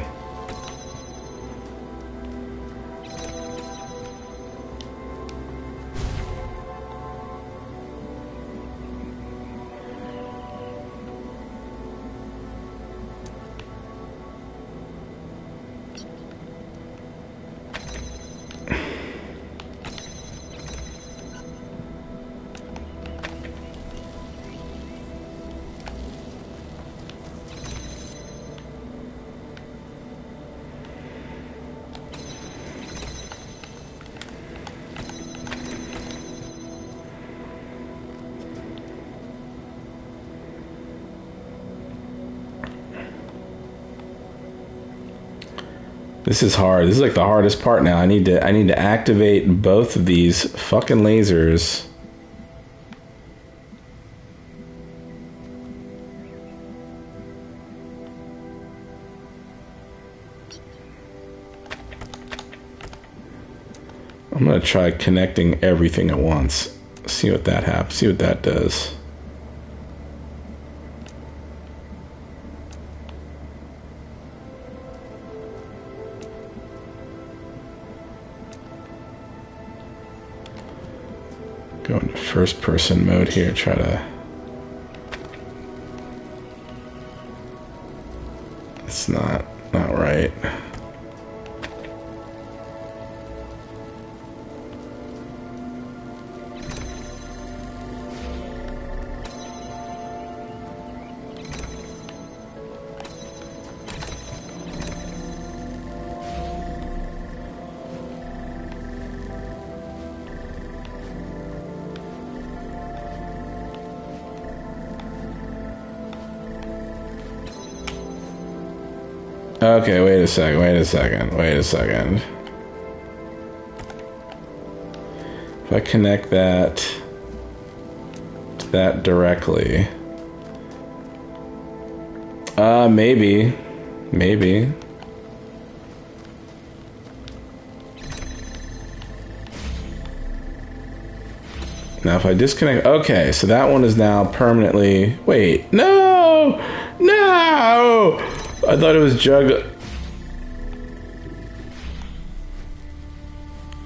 A: This is hard. This is like the hardest part now. I need to activate both of these fucking lasers. I'm gonna try connecting everything at once. See what that happens. See what that does. Go into first person mode here, try to... It's not right. Okay, wait a second. If I connect that to that directly, maybe. Now if I disconnect, okay, so that one is now permanently, wait, no! I thought it was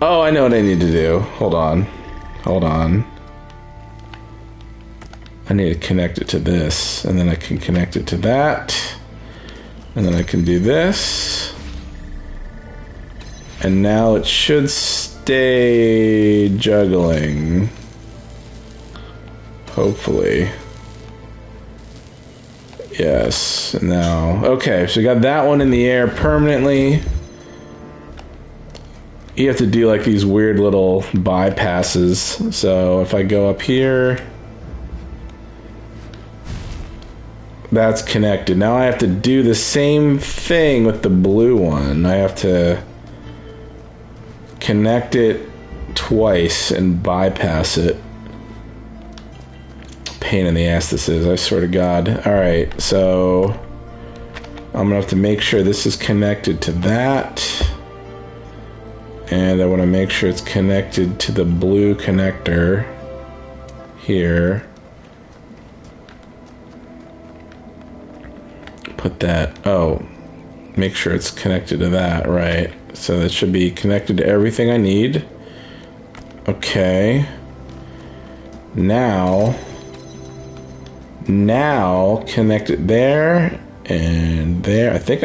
A: Oh, I know what I need to do. Hold on. I need to connect it to this, and then I can connect it to that, and then I can do this, and now it should stay juggling. Hopefully. Yes, now, okay, so we got that one in the air permanently. You have to do like these weird little bypasses. So if I go up here, that's connected. Now I have to do the same thing with the blue one. I have to connect it twice and bypass it. Pain in the ass this is, I swear to God. Alright, so I'm gonna have to make sure this is connected to that. And I want to make sure it's connected to the blue connector here. Put that, oh, make sure it's connected to that, right. So that should be connected to everything I need. Okay. Now connect it there and there. I think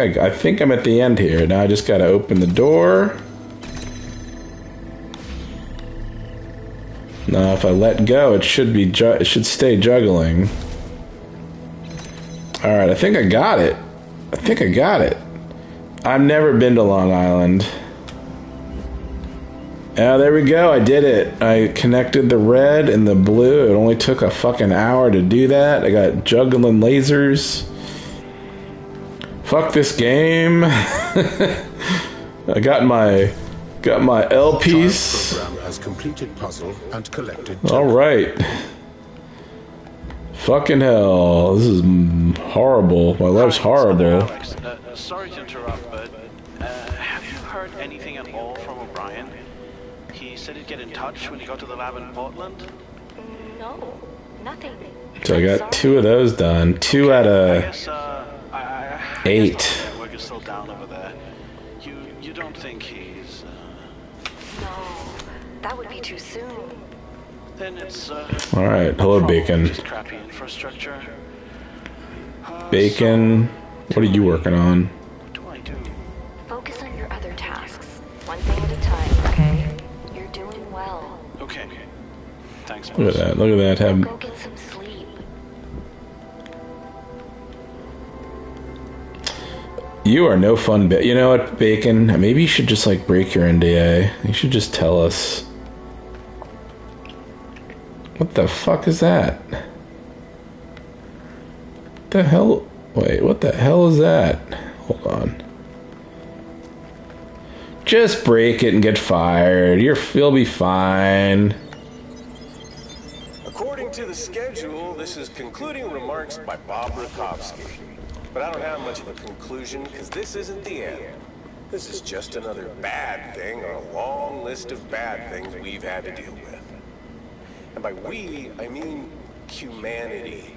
A: I'm at the end here. Now I just got to open the door. Now if I let go, it should stay juggling. All right, I think I got it. I've never been to Long Island. Oh, there we go. I did it. I connected the red and the blue. It only took a fucking hour to do that. I got juggling lasers. Fuck this game. I got my L piece.
B: Program has completed puzzle and collected.
A: All right. Fucking hell. This is horrible. My life's horrible.
D: Alex, sorry to interrupt, but have you heard anything at all from O'Brien? He said he'd get in touch when he got to the lab in Portland.
E: No, nothing.
A: So I got 2 of those done. 2 out of 8.
D: I guess the network is still down over there. You don't think he's...
E: No, that would be too soon.
D: Then it's...
A: Alright, hello Bacon.
D: Just crappy infrastructure.
A: Bacon, what are you working on?
D: What do I do?
E: Focus on your other tasks. One thing at a time, okay? You're doing well.
D: Okay. Thanks, boss.
A: Look at that.
E: Go get some sleep.
A: You are no fun, you know what, Bacon? Maybe you should just like break your NDA. You should just tell us. What the fuck is that? The hell? Wait, what the hell is that? Hold on. Just break it and get fired. You'll be fine.
F: According to the schedule, this is concluding remarks by Bob Rakowski. But I don't have much of a conclusion, because this isn't the end. This is just another bad thing on a long list of bad things we've had to deal with. And by we, I mean humanity.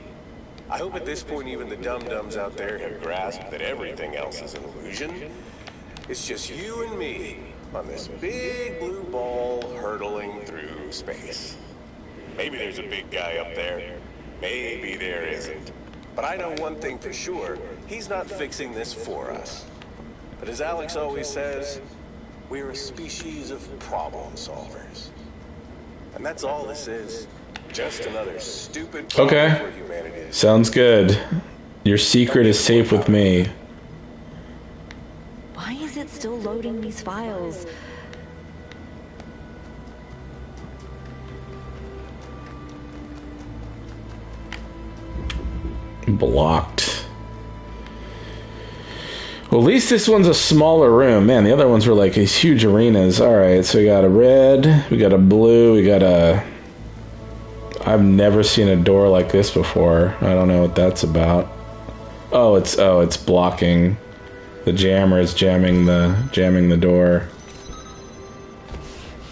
F: I hope at this point even the dum-dums out there have grasped that everything else is an illusion. It's just you and me on this big blue ball hurtling through space. Maybe there's a big guy up there. Maybe there isn't. But I know one thing for sure. He's not fixing this for us. But as Alex always says, we're a species of problem solvers. And that's all this is. Just another stupid problem for humanity.
A: Sounds good. Your secret is safe with me.
C: Why is it still loading these files?
A: Blocked. Well, at least this one's a smaller room. Man, the other ones were like these huge arenas. Alright, so we got a red, we got a blue, we got a... I've never seen a door like this before. I don't know what that's about. Oh, it's blocking. The jammer is jamming the door.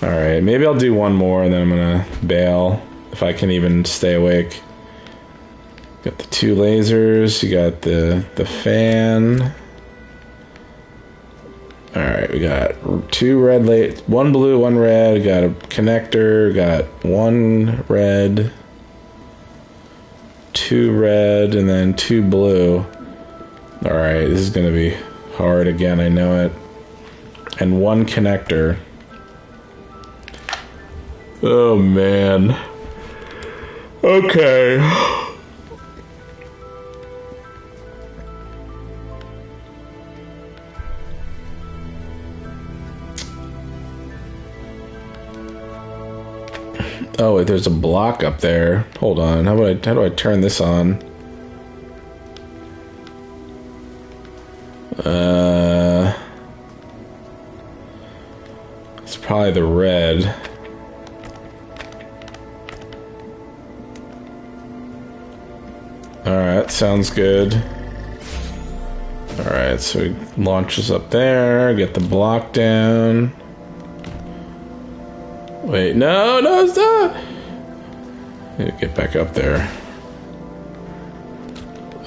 A: Alright, maybe I'll do one more and then I'm gonna bail. If I can even stay awake. Got the two lasers, you got the fan. Alright, we got two red lights, one blue, one red, we got a connector, got one red, two red, and then two blue. Alright, this is gonna be hard again, I know it. And one connector. Oh man. Okay. Oh, wait, there's a block up there. Hold on. How do I turn this on? It's probably the red. Alright, sounds good. Alright, so we launch this up there, get the block down. Wait, no, stop! Get back up there.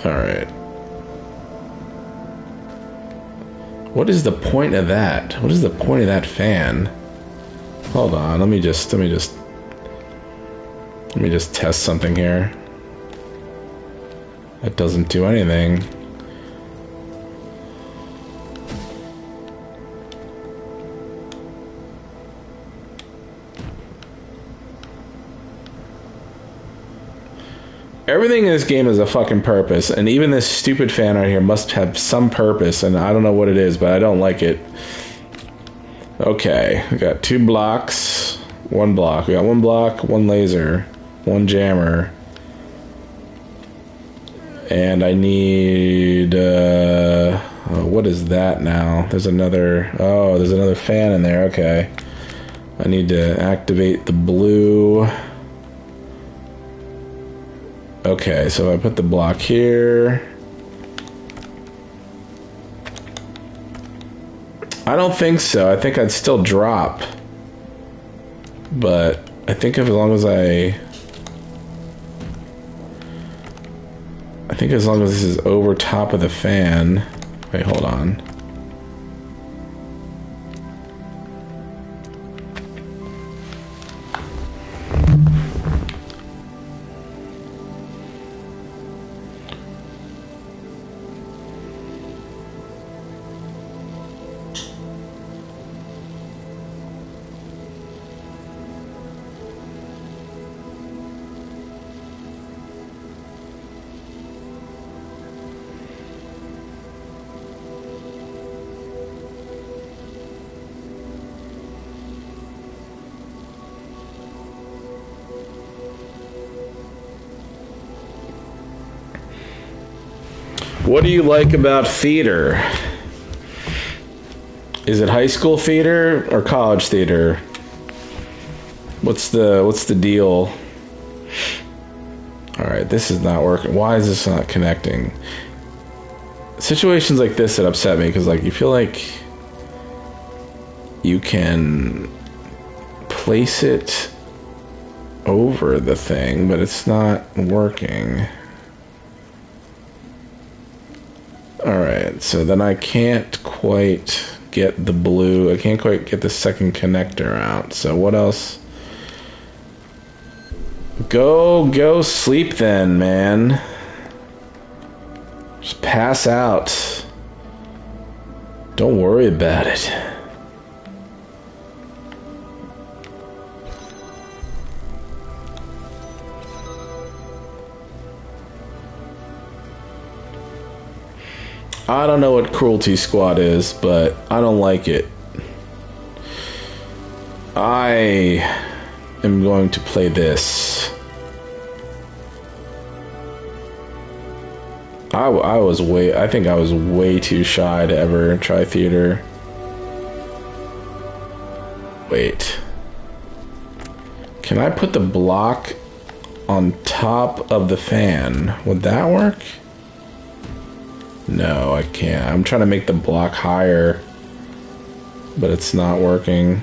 A: Alright. What is the point of that? What is the point of that fan? Hold on, let me just test something here. That doesn't do anything. Everything in this game has a fucking purpose, and even this stupid fan right here must have some purpose, and I don't know what it is, but I don't like it. Okay, we got two blocks, one block. We got one block, one laser, one jammer. And I need, what is that now? There's another fan in there, okay. I need to activate the blue. Okay, so if I put the block here. I don't think so. I think I'd still drop. But I think as long as this is over top of the fan. Wait, hold on. What do you like about theater? Is it high school theater or college theater? What's the deal? Alright, this is not working. Why is this not connecting? Situations like this that upset me, because like you feel like you can place it over the thing, but it's not working. Alright, so then I can't quite get the blue, I can't quite get the second connector out. So what else? Go sleep then, man. Just pass out. Don't worry about it. I don't know what Cruelty Squad is, but I don't like it. I am going to play this. I think I was way too shy to ever try theater. Wait. Can I put the block on top of the fan? Would that work? No, I can't. I'm trying to make the block higher, but it's not working.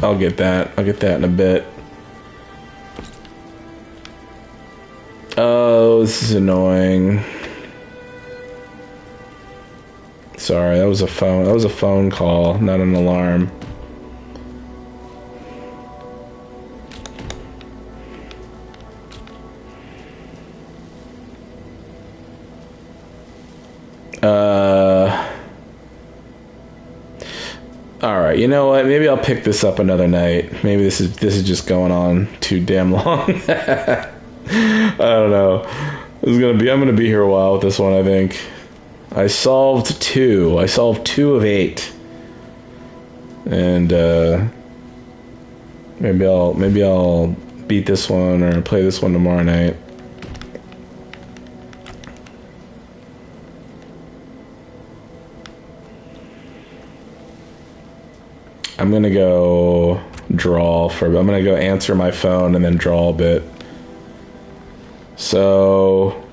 A: I'll get that. I'll get that in a bit. Oh, this is annoying. Sorry, that was a phone. That was a phone call, not an alarm. All right, you know what? Maybe I'll pick this up another night. Maybe this is just going on too damn long. I don't know. I'm gonna be here a while with this one, I think. I solved 2. I solved 2 of 8. And maybe I'll beat this one or play this one tomorrow night. I'm gonna go draw I'm gonna go answer my phone and then draw a bit. So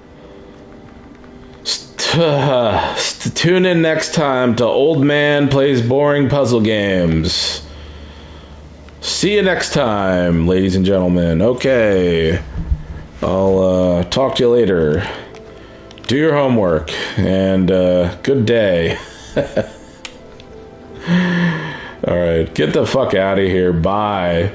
A: tune in next time to Old Man Plays Boring Puzzle Games. See you next time, ladies and gentlemen. Okay, I'll talk to you later. Do your homework and good day. All right, get the fuck out of here. Bye.